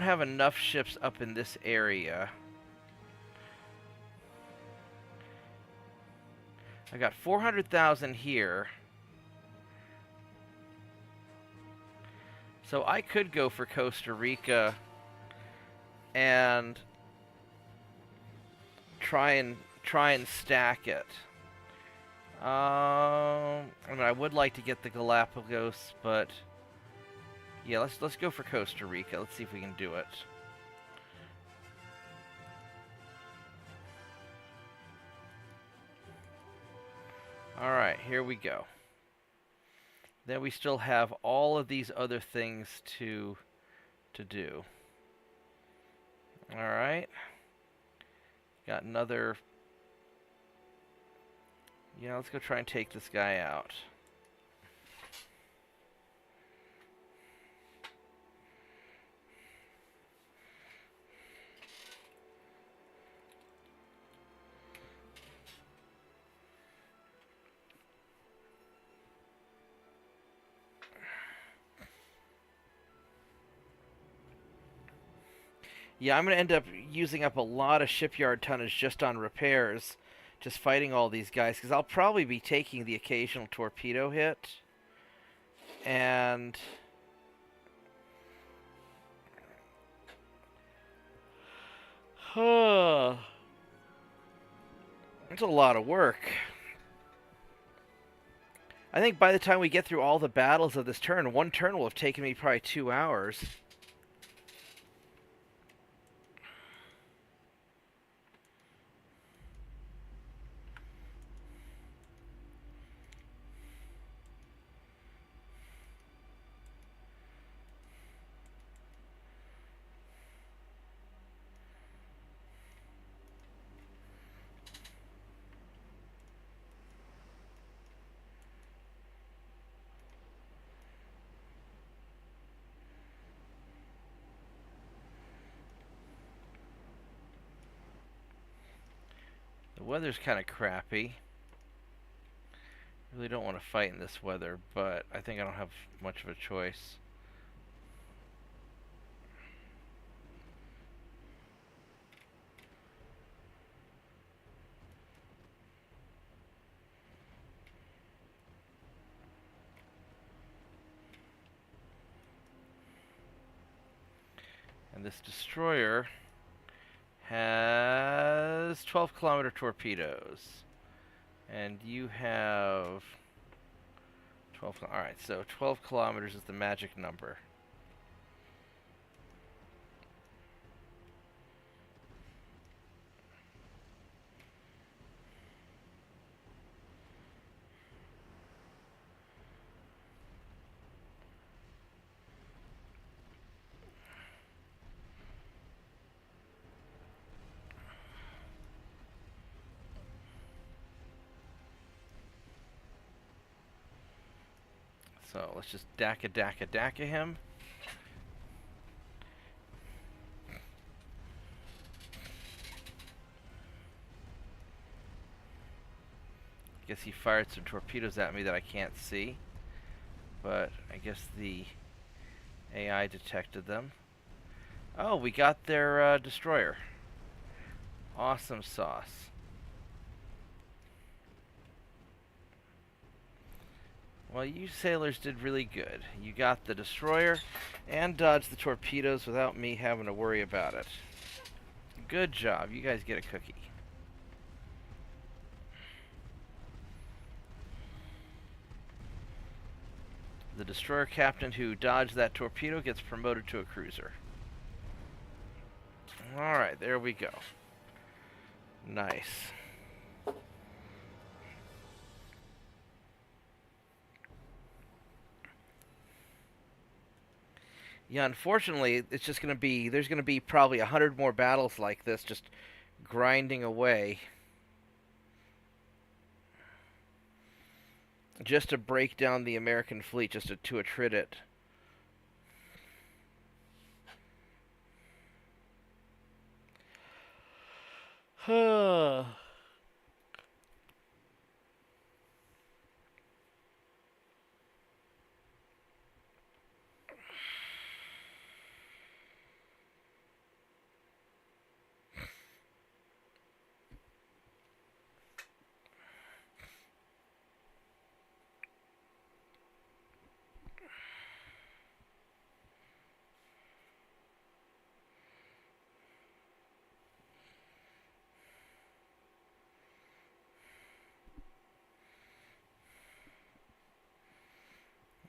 have enough ships up in this area. I got 400,000 here. So I could go for Costa Rica and try and stack it. I mean, I would like to get the Galapagos, but yeah, let's go for Costa Rica. Let's see if we can do it. All right, here we go. Then we still have all of these other things to do. All right. Got another. Yeah, let's go try and take this guy out. Yeah, I'm going to end up using up a lot of shipyard tonnage just on repairs, just fighting all these guys, because I'll probably be taking the occasional torpedo hit. And it's a lot of work. I think by the time we get through all the battles of this turn, one turn will have taken me probably 2 hours. The weather's kind of crappy. Really don't want to fight in this weather, but I think I don't have much of a choice. And this destroyer has 12-kilometer torpedoes. And you have 12. Alright, so 12 kilometers is the magic number. So let's just daka him. Guess he fired some torpedoes at me that I can't see. But I guess the AI detected them. Oh, we got their destroyer. Awesome sauce. Well, you sailors did really good. You got the destroyer and dodged the torpedoes without me having to worry about it. Good job. You guys get a cookie. The destroyer captain who dodged that torpedo gets promoted to a cruiser. Alright, there we go. Nice. Yeah, unfortunately, it's just going to be, there's going to be probably 100 more battles like this, just grinding away. Just to break down the American fleet, just to attrit it.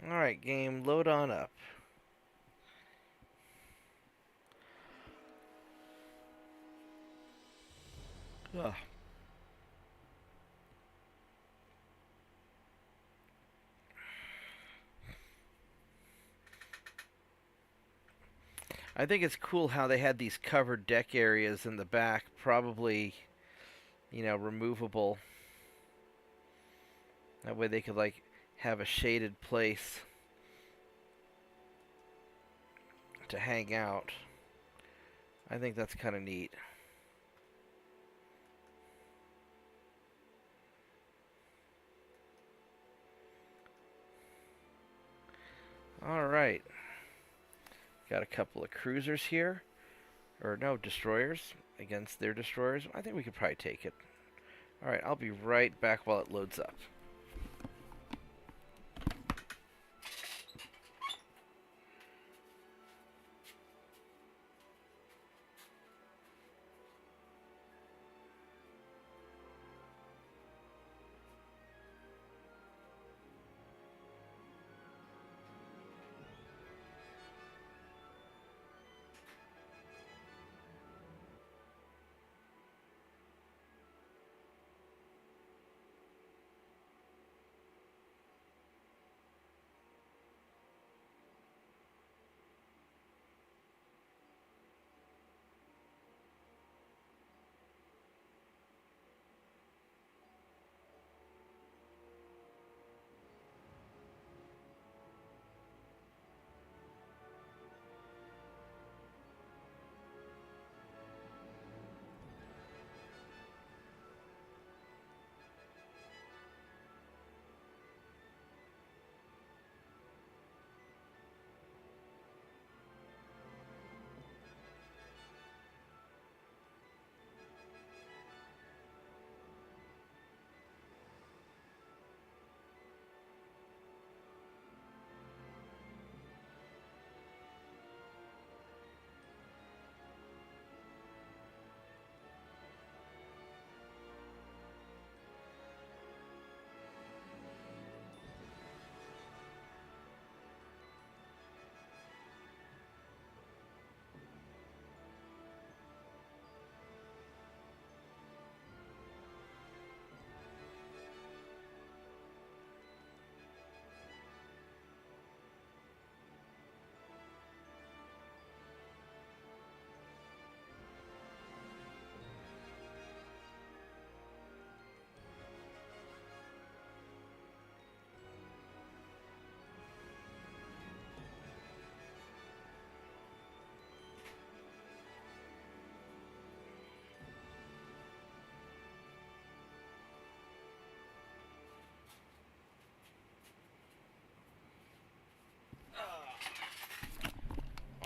Alright, game, load on up. Ugh. I think it's cool how they had these covered deck areas in the back, probably, you know, removable. That way they could, like, have a shaded place to hang out. I think that's kind of neat. Alright. Got a couple of cruisers here. Or no, destroyers against their destroyers. I think we could probably take it. Alright, I'll be right back while it loads up.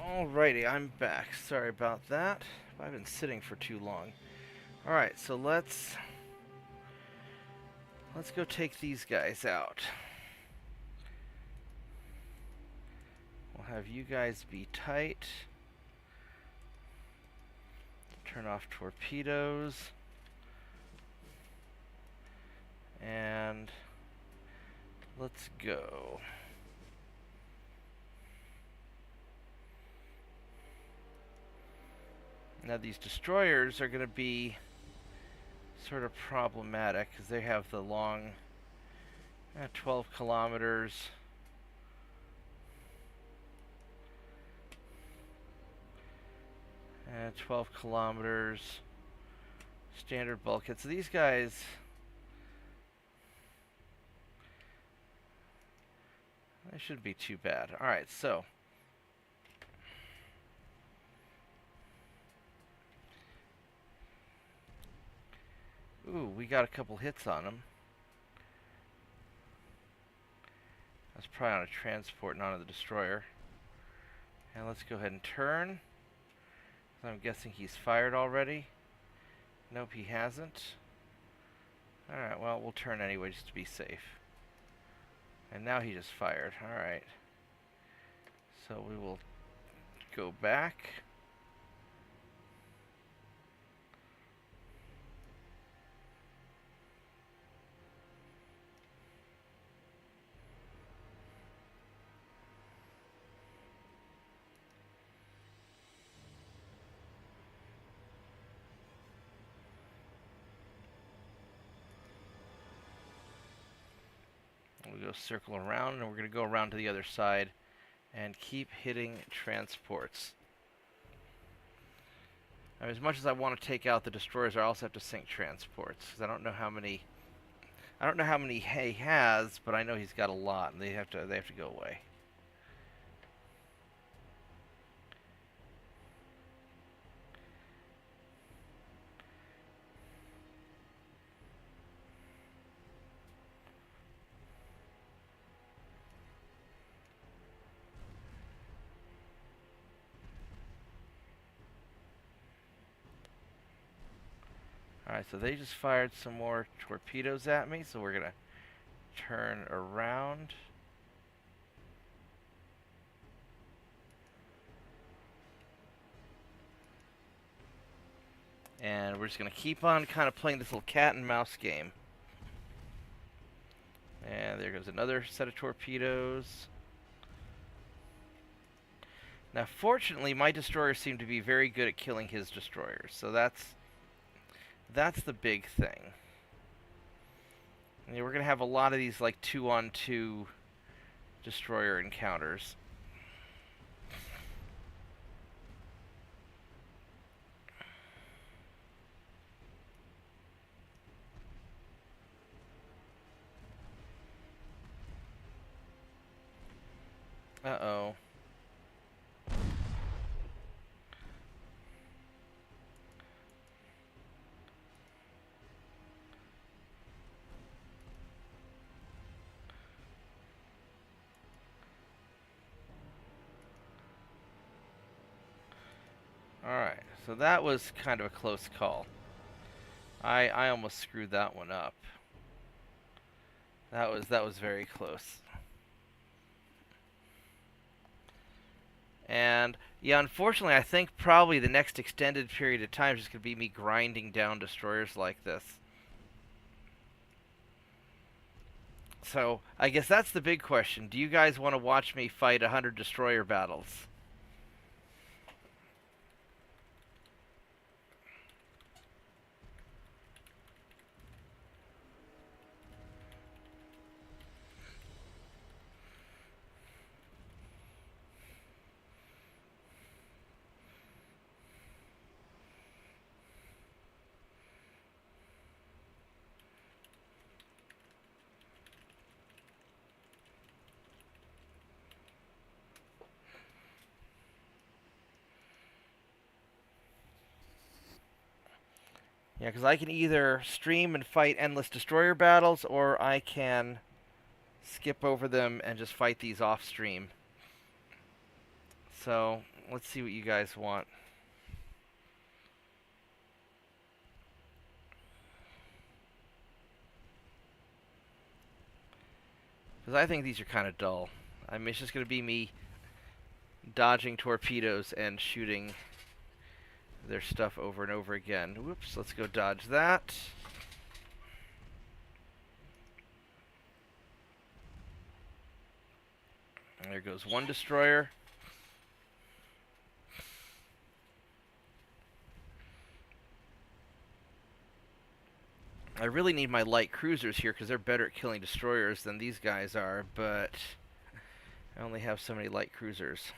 Alrighty, I'm back. Sorry about that. I've been sitting for too long. Alright, so let's go take these guys out. We'll have you guys be tight. Turn off torpedoes. And let's go. Now these destroyers are going to be sort of problematic because they have the long 12 kilometers. And 12 kilometers. Standard bulkhead. So these guys, they shouldn't be too bad. Alright, so ooh, we got a couple hits on them. That's probably on a transport, not on the destroyer. And let's go ahead and turn. I'm guessing he's fired already. Nope, he hasn't. Alright, well, we'll turn anyway just to be safe. And now he just fired. Alright. So we will go back. We'll go circle around, and we're going to go around to the other side and keep hitting transports. I mean, as much as I want to take out the destroyers, I also have to sink transports because I don't know how many he has, but I know he's got a lot, and they have to go away. Alright, so they just fired some more torpedoes at me, so we're going to turn around. And we're just going to keep on kind of playing this little cat and mouse game. And there goes another set of torpedoes. Now, fortunately, my destroyers seem to be very good at killing his destroyers, so that's the big thing. And we're going to have a lot of these, like, 2-on-2 destroyer encounters. Uh-oh. Alright, so that was kind of a close call. I almost screwed that one up. That was very close. And yeah, unfortunately, I think probably the next extended period of time is just going to be me grinding down destroyers like this. So, I guess that's the big question. Do you guys want to watch me fight 100 destroyer battles? Yeah, because I can either stream and fight endless destroyer battles, or I can skip over them and just fight these off stream. So, let's see what you guys want. Because I think these are kind of dull. I mean, it's just going to be me dodging torpedoes and shooting their stuff over and over again. Whoops, let's go dodge that. And there goes one destroyer. I really need my light cruisers here because they're better at killing destroyers than these guys are, but I only have so many light cruisers.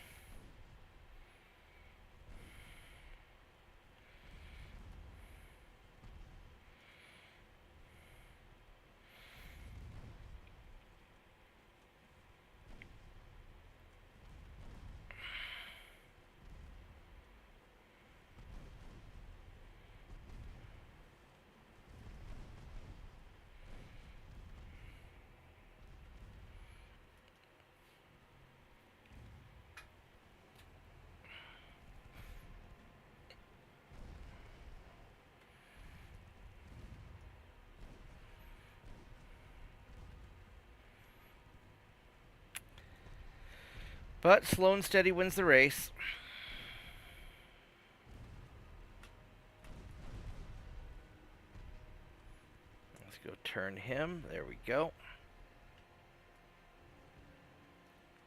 But slow and steady wins the race. Let's go turn him. There we go.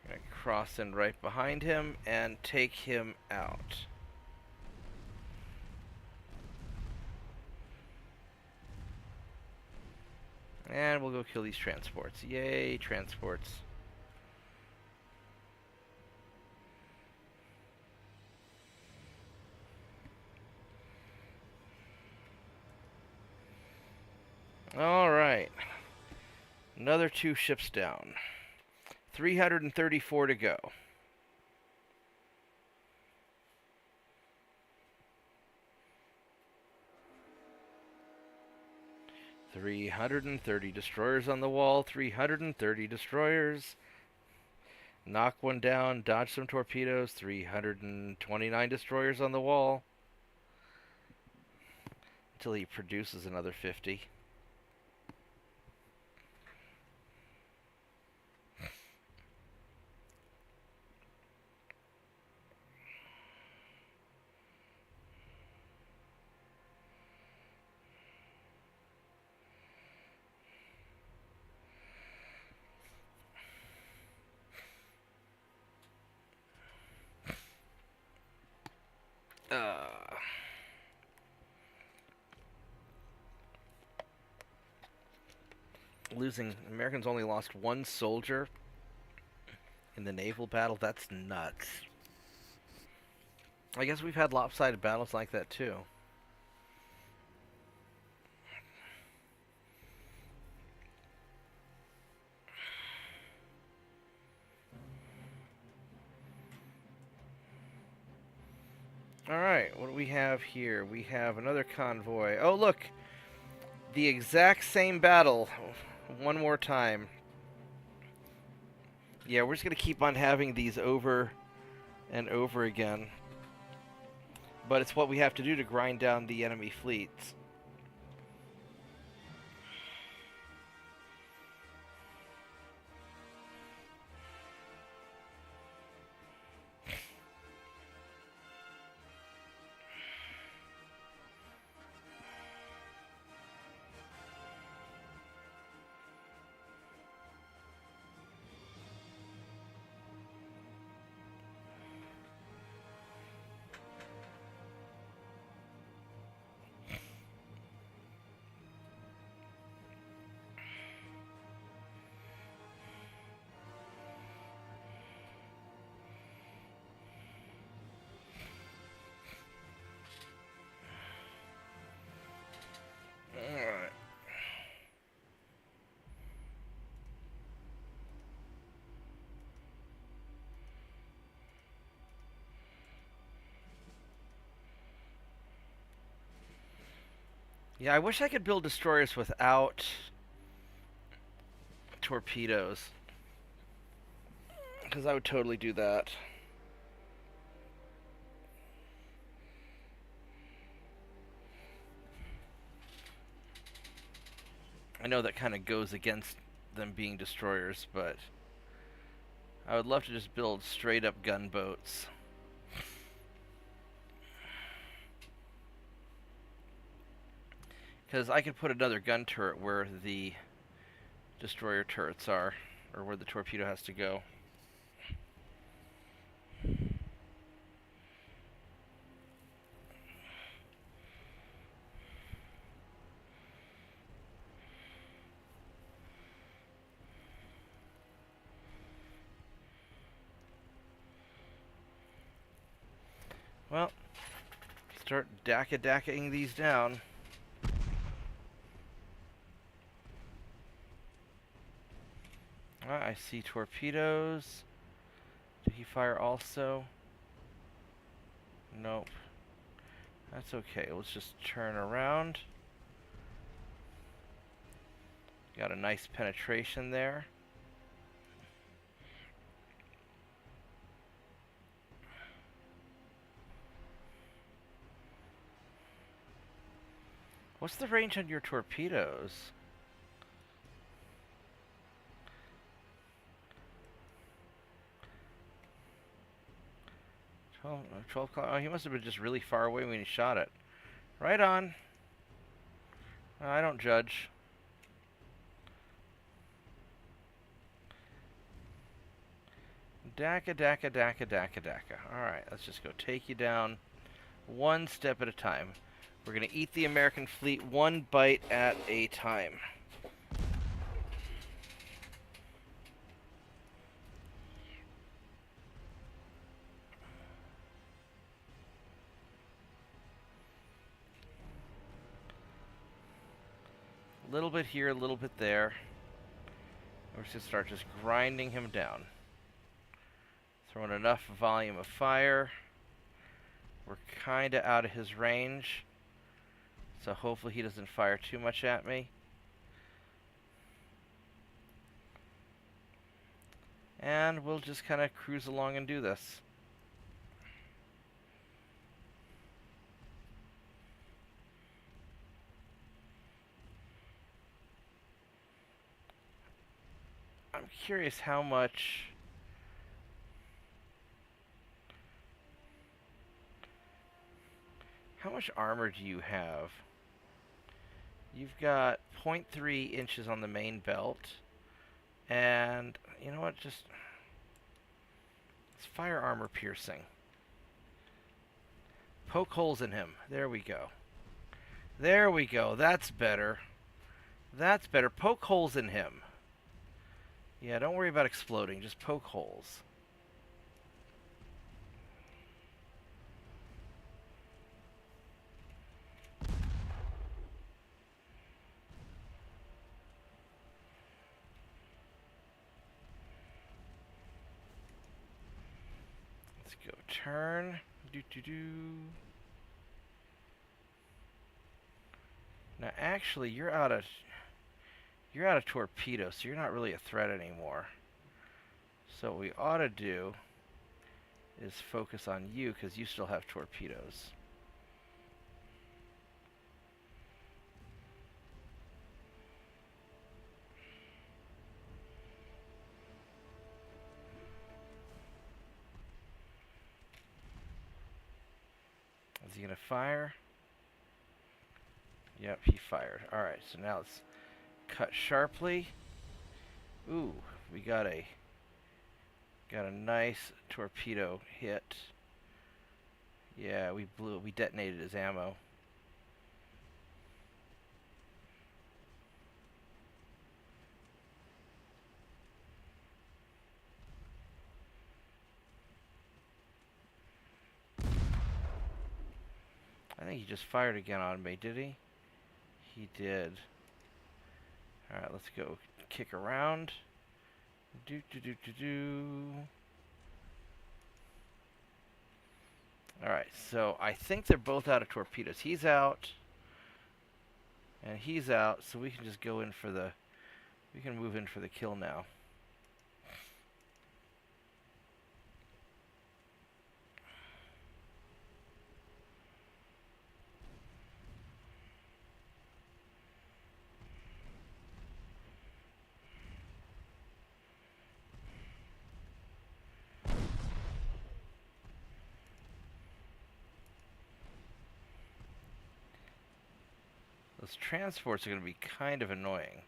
Gonna cross in right behind him and take him out. And we'll go kill these transports. Yay, transports. Alright. Another 2 ships down. 334 to go. $330 destroyers on the wall. 330 destroyers. Knock one down. Dodge some torpedoes. 329 destroyers on the wall. Until he produces another 50. Americans only lost 1 soldier in the naval battle. That's nuts. I guess we've had lopsided battles like that too. Alright, what do we have here? We have another convoy. Oh, look! The exact same battle. One more time. Yeah, we're just going to keep on having these over and over again. But it's what we have to do to grind down the enemy fleets. Alright. Yeah, I wish I could build destroyers without torpedoes. Because I would totally do that. I know that kind of goes against them being destroyers, but I would love to just build straight up gunboats. Because I could put another gun turret where the destroyer turrets are, or where the torpedo has to go. Well, start dakka-dakkaing these down. I see torpedoes. Did he fire also? Nope. That's okay. Let's just turn around. Got a nice penetration there. What's the range on your torpedoes? 12 o'clock. Oh, he must have been just really far away when he shot it. Right on. I don't judge. Dakka, dakka, dakka, dakka, dakka. Alright, let's just go take you down one step at a time. We're going to eat the American fleet one bite at a time. A little bit here, a little bit there. We're just going to start just grinding him down. Throwing enough volume of fire. We're kind of out of his range, so hopefully he doesn't fire too much at me. And we'll just kind of cruise along and do this. I'm curious how much armor do you have? You've got 0.3 inches on the main belt. And you know what? Just it's fire armor piercing. Poke holes in him. There we go. There we go. That's better. That's better. Poke holes in him. Yeah, don't worry about exploding. Just poke holes. Let's go turn. Now, actually, you're out of torpedo, so you're not really a threat anymore. So what we ought to do is focus on you, because you still have torpedoes. Is he going to fire? Yep, he fired. Alright, so now let's cut sharply. Ooh, we got a nice torpedo hit. Yeah, we detonated his ammo. I think he just fired again on me, did he? He did. Alright, let's go kick around. Alright, so I think they're both out of torpedoes. He's out. And he's out, so we can just go in for the... We can move in for the kill now. Those transports are going to be kind of annoying.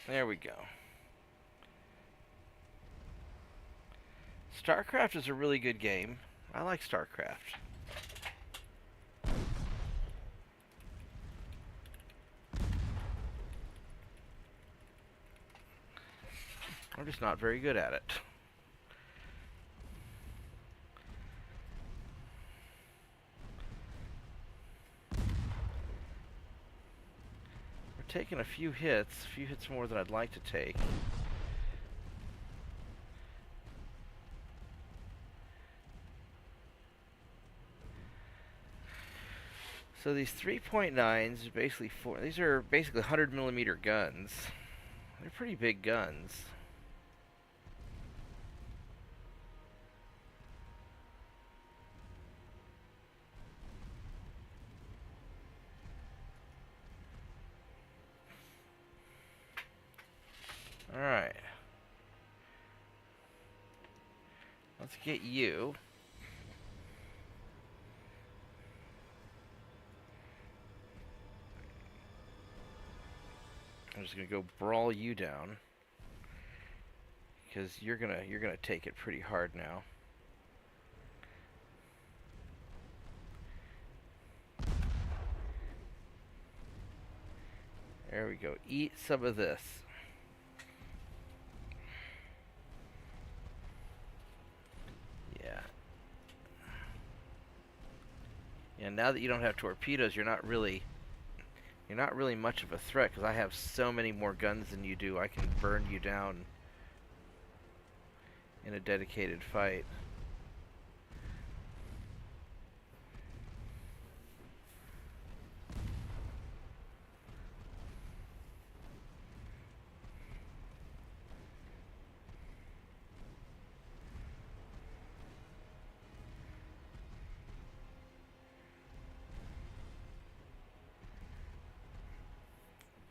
There we go. StarCraft is a really good game. I like StarCraft. I'm just not very good at it. We're taking a few hits more than I'd like to take. So these 3.9s, these are basically 100mm guns. They're pretty big guns. Alright. Let's get you. I'm just gonna go brawl you down. Because you're gonna take it pretty hard now. There we go. Eat some of this. Yeah. Yeah, now that you don't have torpedoes, you're not really much of a threat, because I have so many more guns than you do. I can burn you down in a dedicated fight.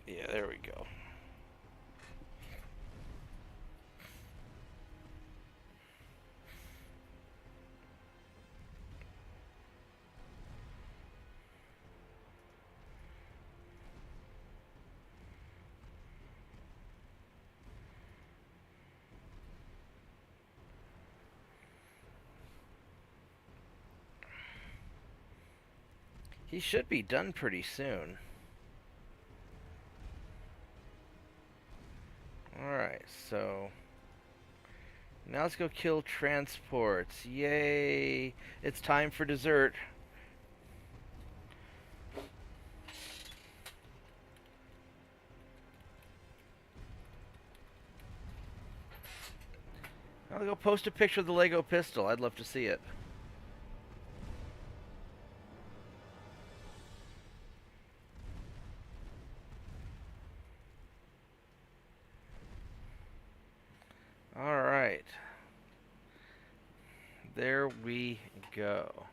Yeah, there we go. He should be done pretty soon. Alright, so now let's go kill transports. Yay! It's time for dessert. I'll go post a picture of the Lego pistol. I'd love to see it. Alright. There we go.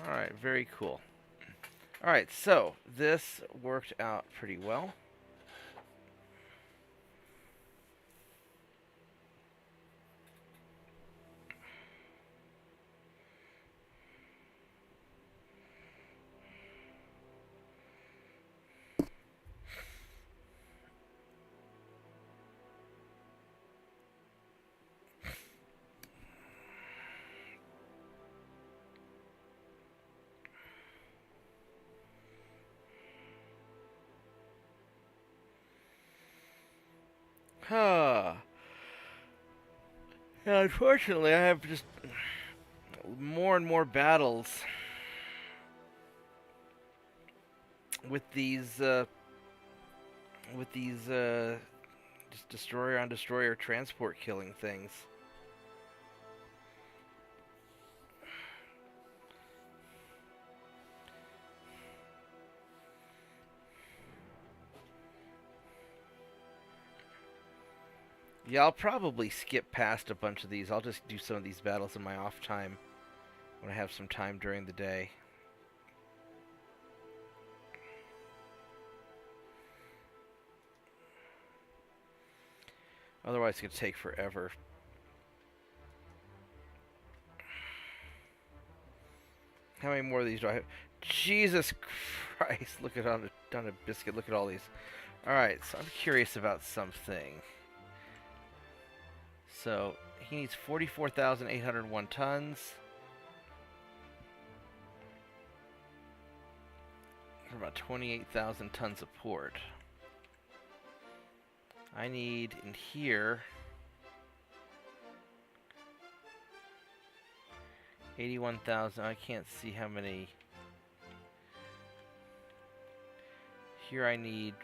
Alright, very cool. Alright, so this worked out pretty well. Huh. Yeah, unfortunately, I have just more and more battles with these just destroyer on destroyer transport killing things. Yeah, I'll probably skip past a bunch of these. I'll just do some of these battles in my off time when I have some time during the day. Otherwise, it's going to take forever. How many more of these do I have? Jesus Christ, look at on a biscuit. Look at all these. Alright, so I'm curious about something. So, he needs 44,801 tons. For about 28,000 tons of port. I need in here 81,000. I can't see how many. Here I need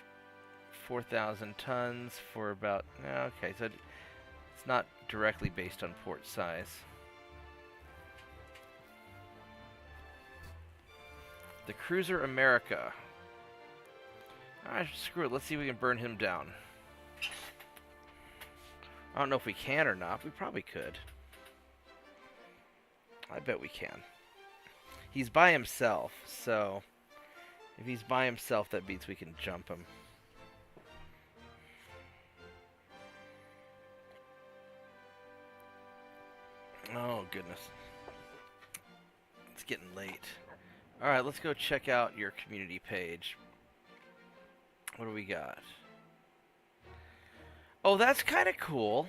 4,000 tons for about. Okay, so it's not directly based on port size. The cruiser America. Alright, screw it. Let's see if we can burn him down. I don't know if we can or not. We probably could. I bet we can. He's by himself, so if he's by himself, that means we can jump him. Oh, goodness. It's getting late. Alright, let's go check out your community page. What do we got? Oh, that's kind of cool.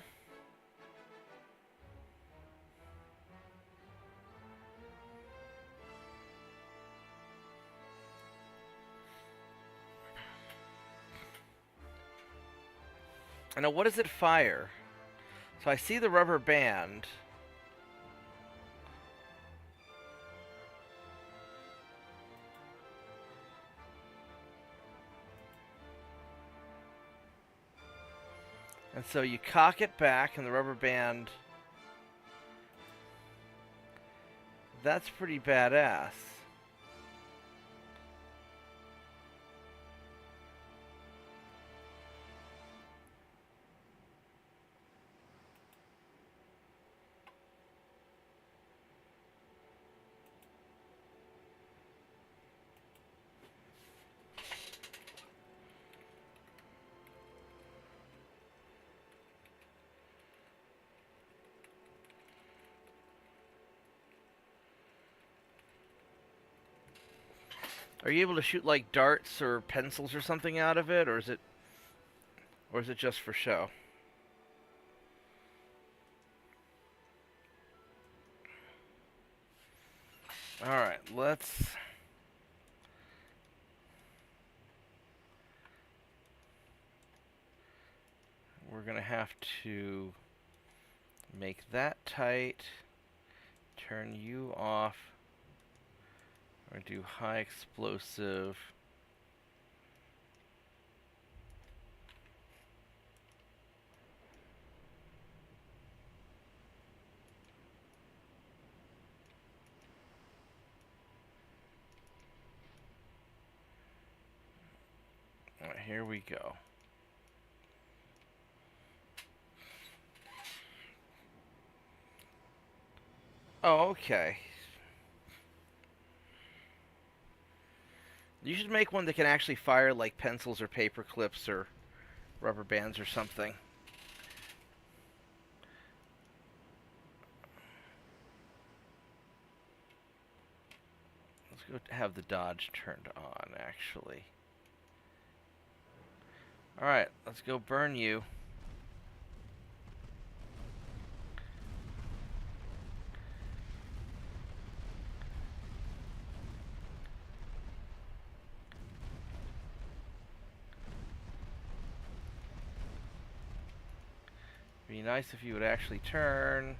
And now, what does it fire? So I see the rubber band. And so you cock it back and the rubber band. That's pretty badass. Are you able to shoot like darts or pencils or something out of it, or is it just for show? All right, we're gonna have to make that tight, turn you off, or do high explosive. All right, here we go. Oh, okay. You should make one that can actually fire like pencils or paper clips or rubber bands or something. Let's go have the dodge turned on, actually. Alright, let's go burn you. Be nice if you would actually turn.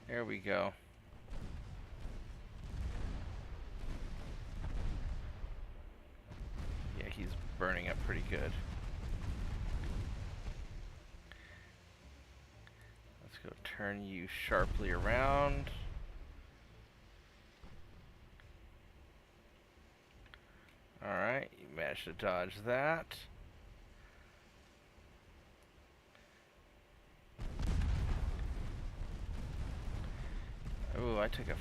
There we go. Yeah, he's burning up pretty good. Let's go turn you sharply around. Alright, you managed to dodge that. Ooh, I took a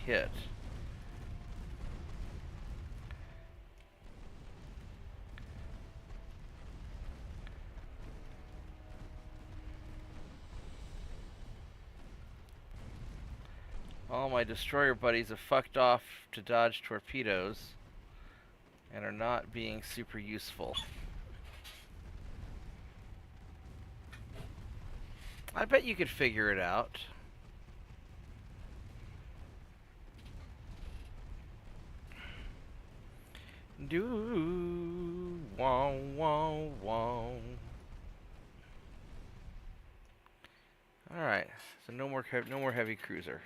hit. All my destroyer buddies have fucked off to dodge torpedoes and are not being super useful. I bet you could figure it out. Do wow wow wow. All right, so no more heavy cruiser.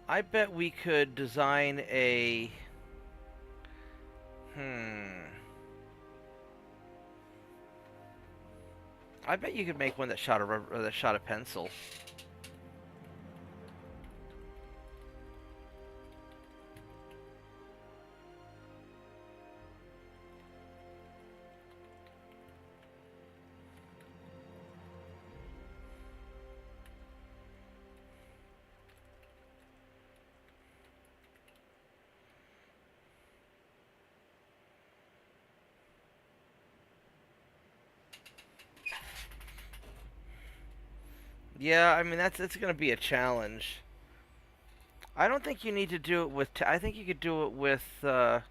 I bet we could design a... I bet you could make one that shot a pencil. Yeah, I mean it's going to be a challenge. I don't think you need to do it with. I think you could do it with. All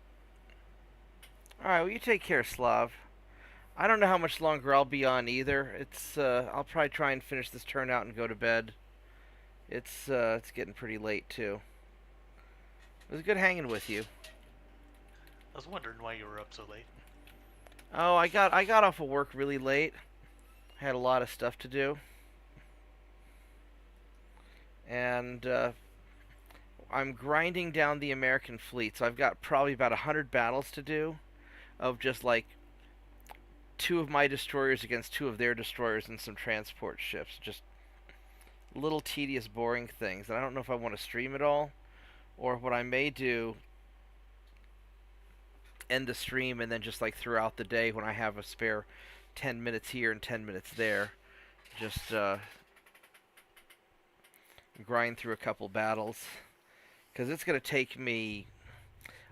right, well you take care, Slav. I don't know how much longer I'll be on either. It's. I'll probably try and finish this turn out and go to bed. It's getting pretty late too. It was good hanging with you. I was wondering why you were up so late. Oh, I got off of work really late. I had a lot of stuff to do. And I'm grinding down the American fleet, so I've got probably about 100 battles to do of just like 2 of my destroyers against 2 of their destroyers and some transport ships. Just little tedious, boring things. And I don't know if I want to stream it all, or what I may do, end the stream and then just like throughout the day when I have a spare 10 minutes here and 10 minutes there, just grind through a couple battles. Because it's going to take me...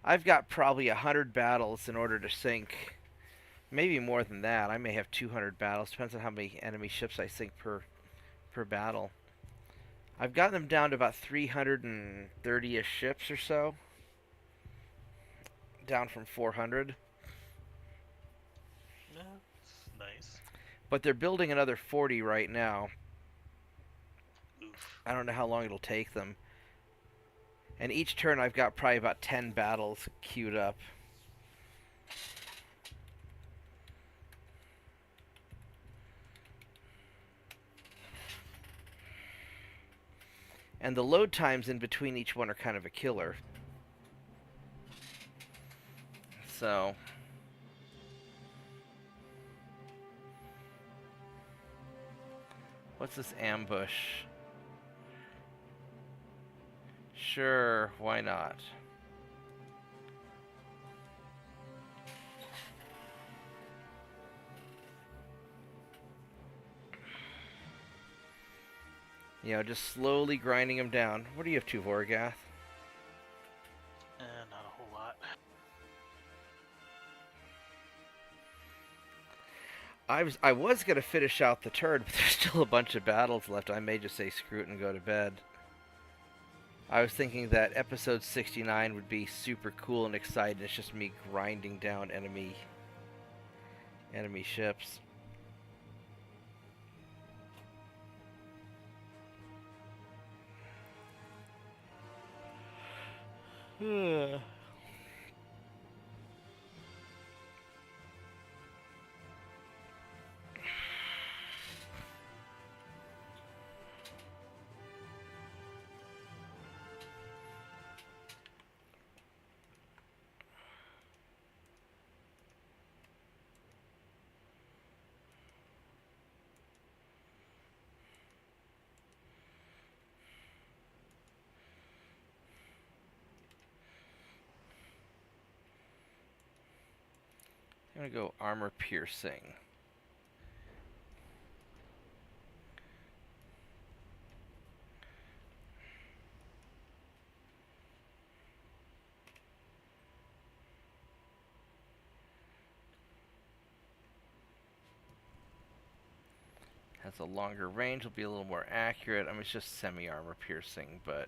I've got probably 100 battles in order to sink. Maybe more than that. I may have 200 battles. Depends on how many enemy ships I sink per battle. I've gotten them down to about 330-ish ships or so. Down from 400. That's nice. But they're building another 40 right now. Oof. I don't know how long it'll take them. And each turn I've got probably about 10 battles queued up. And the load times in between each one are kind of a killer. So... what's this ambush? Sure, why not? You know, just slowly grinding them down. What do you have to, Vorgath? Not a whole lot. I was gonna finish out the turn, but there's still a bunch of battles left. I may just say screw it and go to bed. I was thinking that episode 69 would be super cool and exciting. It's just me grinding down enemy ships. I'm gonna go armor piercing. Has a longer range, will be a little more accurate. I mean, it's just semi-armor piercing, but...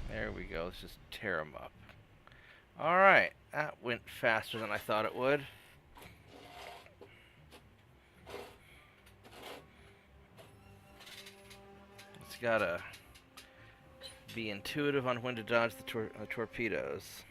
There we go. Let's just tear them up. Alright, that went faster than I thought it would. It's gotta be intuitive on when to dodge the torpedoes.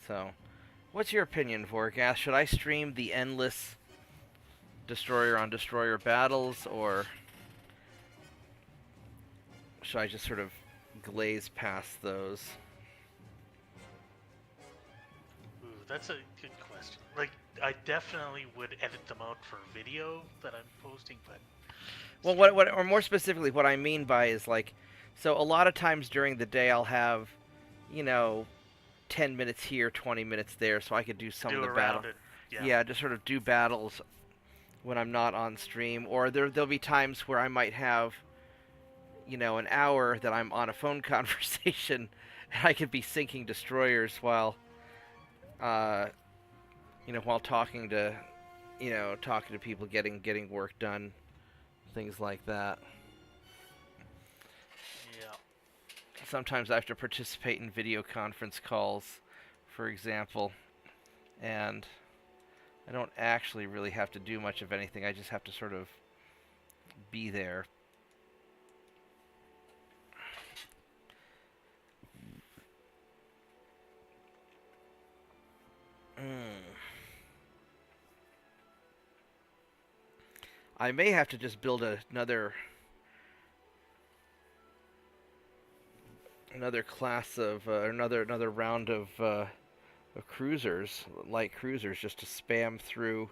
So, what's your opinion, Vorgas? Should I stream the endless destroyer-on-destroyer battles, or should I just sort of glaze past those? Ooh, that's a good question. Like, I definitely would edit them out for video that I'm posting, but... Well, or more specifically, what I mean by is, like, so a lot of times during the day I'll have, 10 minutes here, 20 minutes there, so I could do some of the battle. Yeah, just sort of do battles when I'm not on stream, or there'll be times where I might have, an hour that I'm on a phone conversation, and I could be sinking destroyers while, while talking to people, getting work done, things like that. Yeah. Sometimes I have to participate in video conference calls, for example, and I don't actually really have to do much of anything. I just have to sort of be there. I may have to just build another class of another round of cruisers, light cruisers, just to spam through.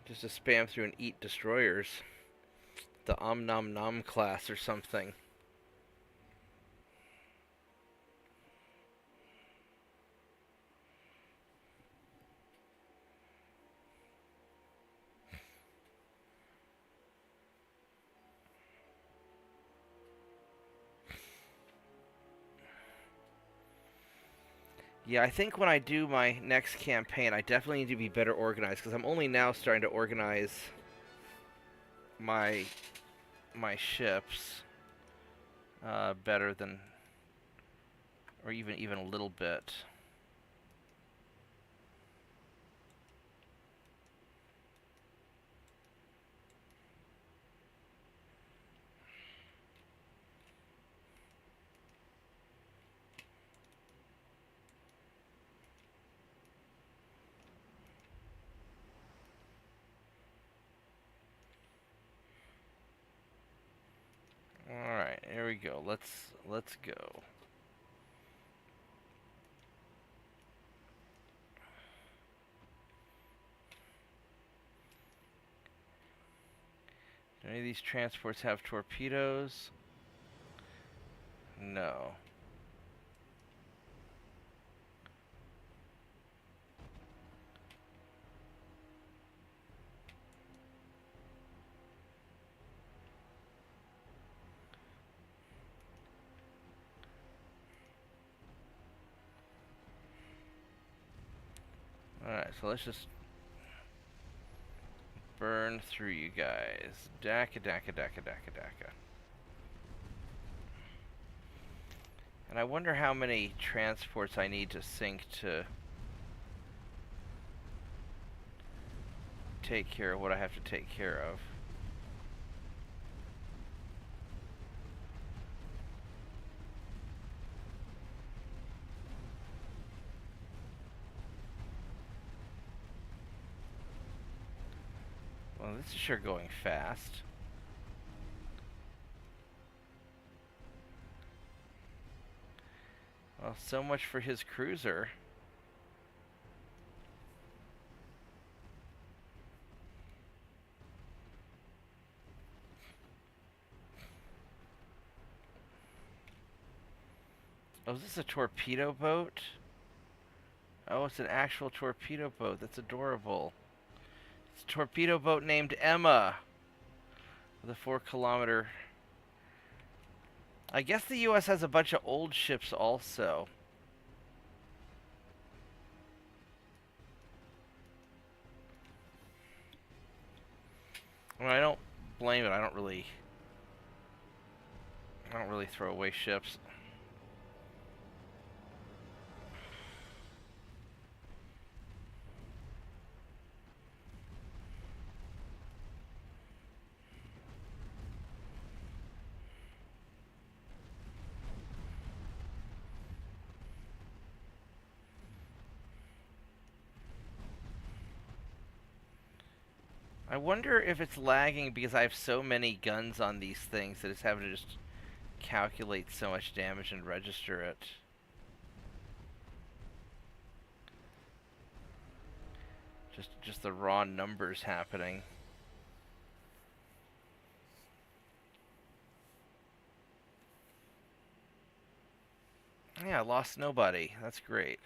Just to spam through and eat destroyers. The Nom Nom class or something. Yeah, I think when I do my next campaign, I definitely need to be better organized, because I'm only now starting to organize my ships better than, or even a little bit. All right, here we go. Let's go. Do any of these transports have torpedoes? No. Alright, so let's just burn through you guys. Daka, daka, daka, daka, daka. And I wonder how many transports I need to sink to take care of what I have to take care of. Well, this is sure going fast. Well, so much for his cruiser. Oh, is this a torpedo boat? Oh, it's an actual torpedo boat. That's adorable. It's a torpedo boat named Emma. With a 4-kilometer... I guess the U.S. has a bunch of old ships also. Well, I don't blame it. I don't really throw away ships. I wonder if it's lagging because I have so many guns on these things that it's having to just calculate so much damage and register it. Just the raw numbers happening. Yeah, I lost nobody. That's great.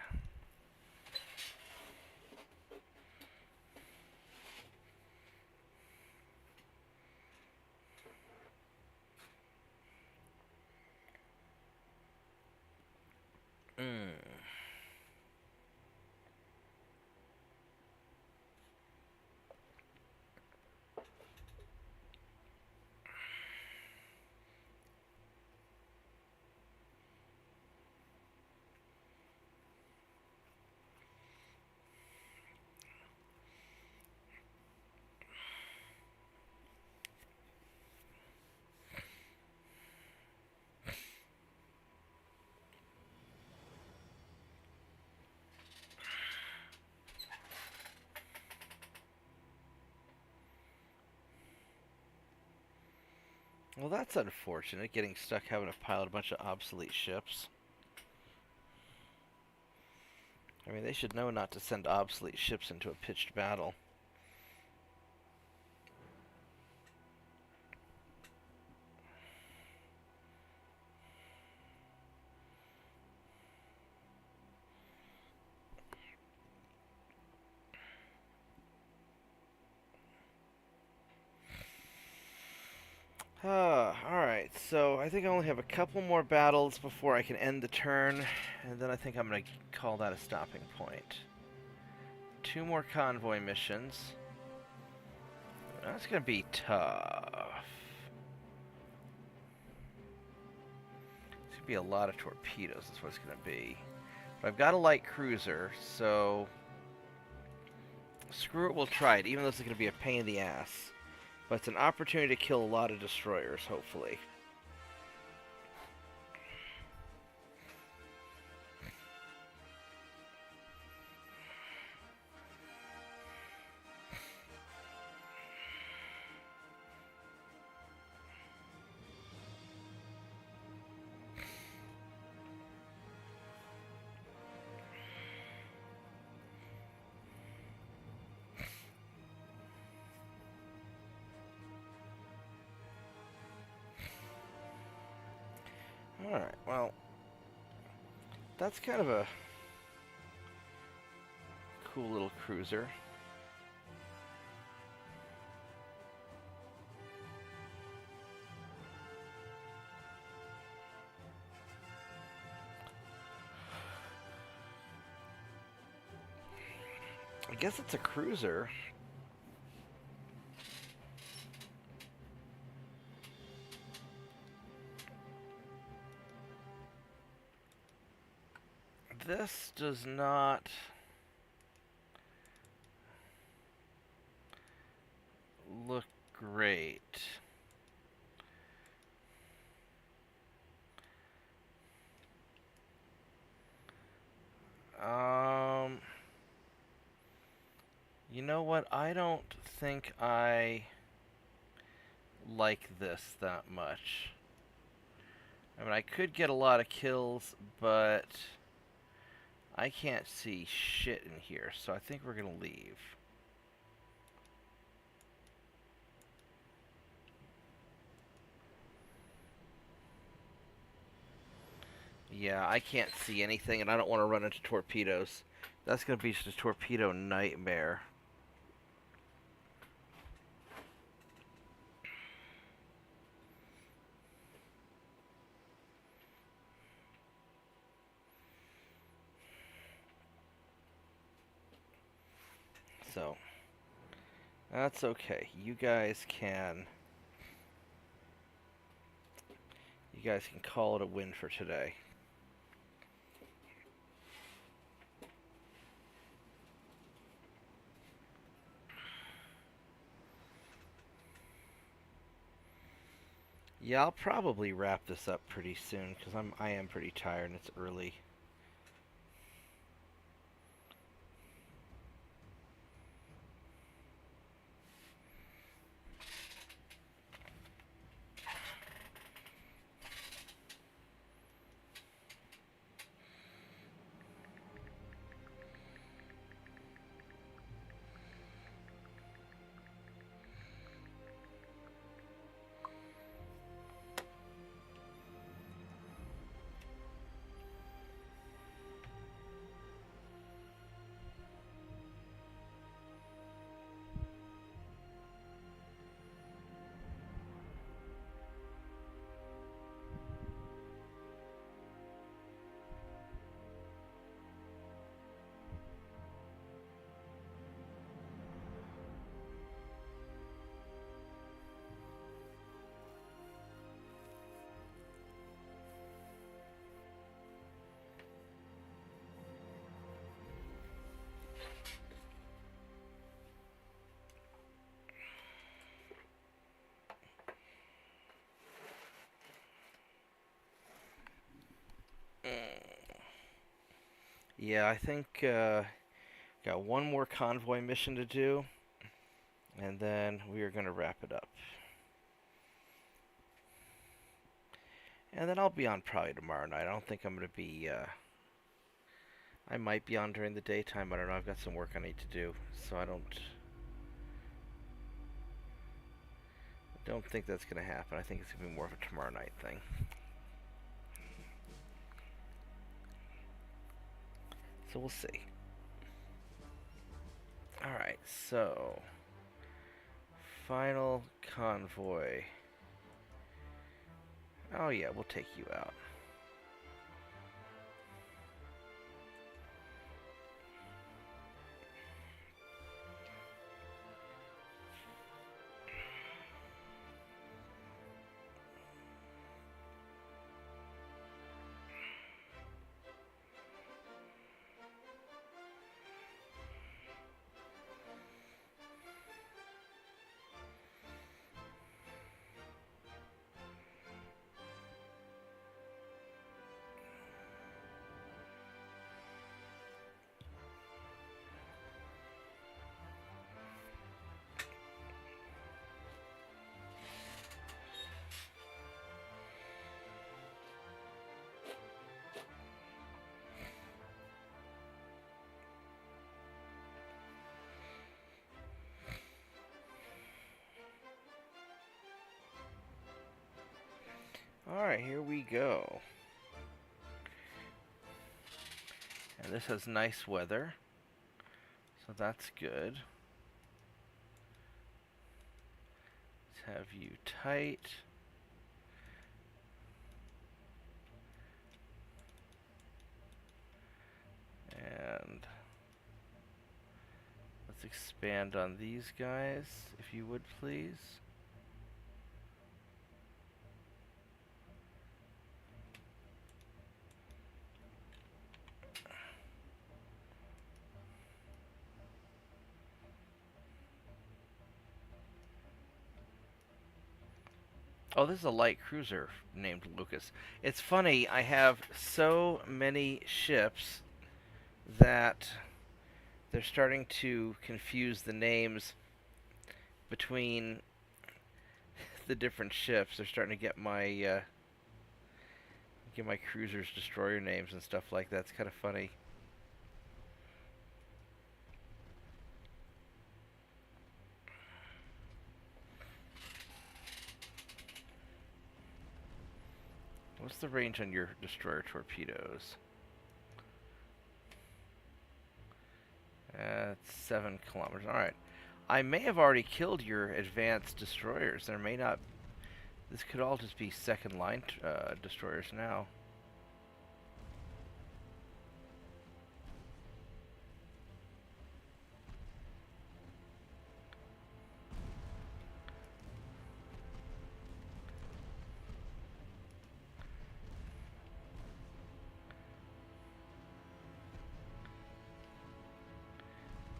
Well, that's unfortunate, getting stuck having to pilot a bunch of obsolete ships. I mean, they should know not to send obsolete ships into a pitched battle. Alright, so I think I only have a couple more battles before I can end the turn, and then I think I'm going to call that a stopping point. 2 more convoy missions. That's going to be tough. It's going to be a lot of torpedoes, is what it's going to be. But I've got a light cruiser, so screw it, we'll try it, even though it's going to be a pain in the ass. But it's an opportunity to kill a lot of destroyers, hopefully. Alright, well, that's kind of a cool little cruiser. I guess it's a cruiser. This does not look great. You know what? I don't think I like this that much. I mean, I could get a lot of kills, but I can't see shit in here, so I think we're gonna leave. Yeah, I can't see anything, and I don't want to run into torpedoes. That's gonna be just a torpedo nightmare. So, that's okay. You guys can call it a win for today. Yeah, I'll probably wrap this up pretty soon because I am pretty tired and it's early. Yeah, I think got one more convoy mission to do, and then we are going to wrap it up. And then I'll be on probably tomorrow night. I don't think I'm going to be... I might be on during the daytime. I don't know. I've got some work I need to do, so I don't think that's going to happen. I think it's going to be more of a tomorrow night thing. So we'll see. Alright, so... Final convoy. Oh yeah, we'll take you out. Alright, here we go. And this has nice weather, so that's good. Let's have you tight. And let's expand on these guys, if you would please. Oh, this is a light cruiser named Lucas. It's funny, I have so many ships that they're starting to confuse the names between the different ships. They're starting to get my cruisers destroyer names and stuff like that. It's kind of funny. What's the range on your destroyer torpedoes? It's 7 kilometers. Alright. I may have already killed your advanced destroyers. There may not... This could all just be second line destroyers now.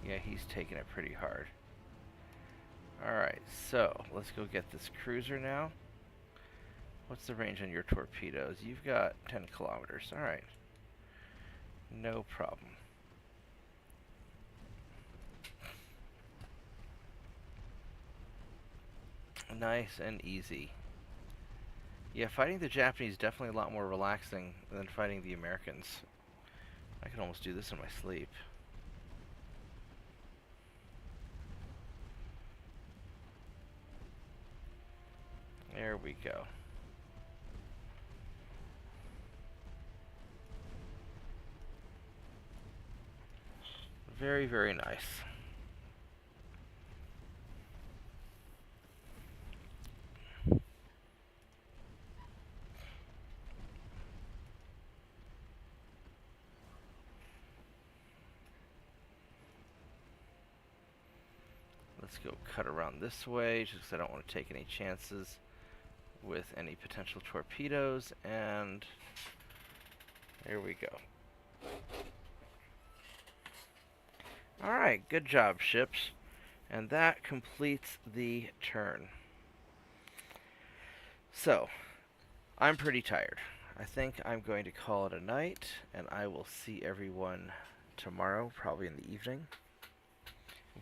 Yeah, he's taking it pretty hard. Alright, so let's go get this cruiser now. What's the range on your torpedoes? You've got 10 kilometers. Alright. No problem. Nice and easy. Yeah, fighting the Japanese is definitely a lot more relaxing than fighting the Americans. I can almost do this in my sleep. There we go. Very, very nice. Let's go cut around this way, just because I don't want to take any chances with any potential torpedoes, and there we go. Alright, good job, ships. And that completes the turn. So, I'm pretty tired. I think I'm going to call it a night, and I will see everyone tomorrow, probably in the evening.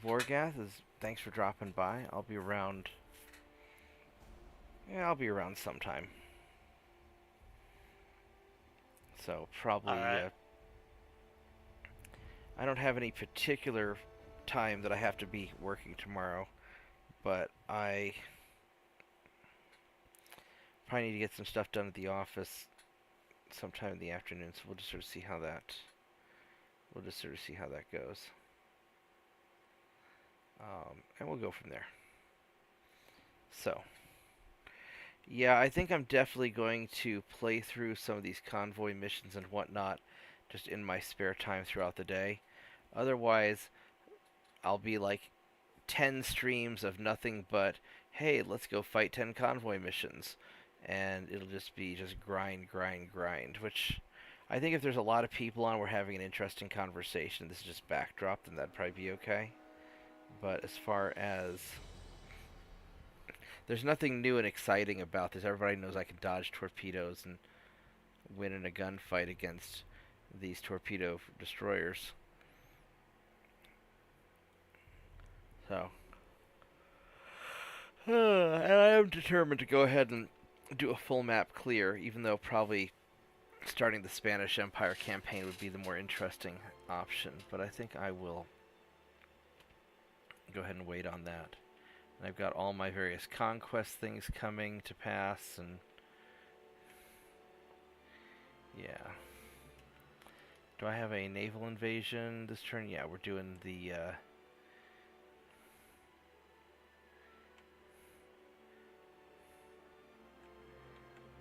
Vorgath, thanks for dropping by. I'll be around. Yeah, I'll be around sometime. So, probably, Alright. I don't have any particular time that I have to be working tomorrow, but I probably need to get some stuff done at the office sometime in the afternoon, so we'll just sort of see how that goes. And we'll go from there. So, yeah, I think I'm definitely going to play through some of these convoy missions and whatnot just in my spare time throughout the day. Otherwise, I'll be like 10 streams of nothing but, hey, let's go fight 10 convoy missions. And it'll just be grind, grind, grind, which I think if there's a lot of people on, we're having an interesting conversation, this is just backdrop, then that'd probably be okay. But as far as... There's nothing new and exciting about this. Everybody knows I can dodge torpedoes and win in a gunfight against these torpedo destroyers. So... and I am determined to go ahead and do a full map clear, even though probably starting the Spanish Empire campaign would be the more interesting option. But I think I will go ahead and wait on that. And I've got all my various conquest things coming to pass, and Yeah. Do I have a naval invasion this turn? Yeah, we're doing the,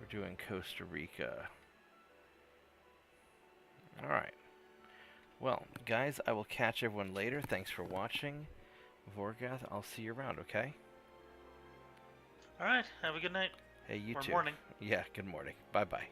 we're doing Costa Rica. Alright. Well, guys, I will catch everyone later. Thanks for watching. Vorgath, I'll see you around, okay? All right. Have a good night Hey, you or too. morning. Yeah, good morning. Bye-bye.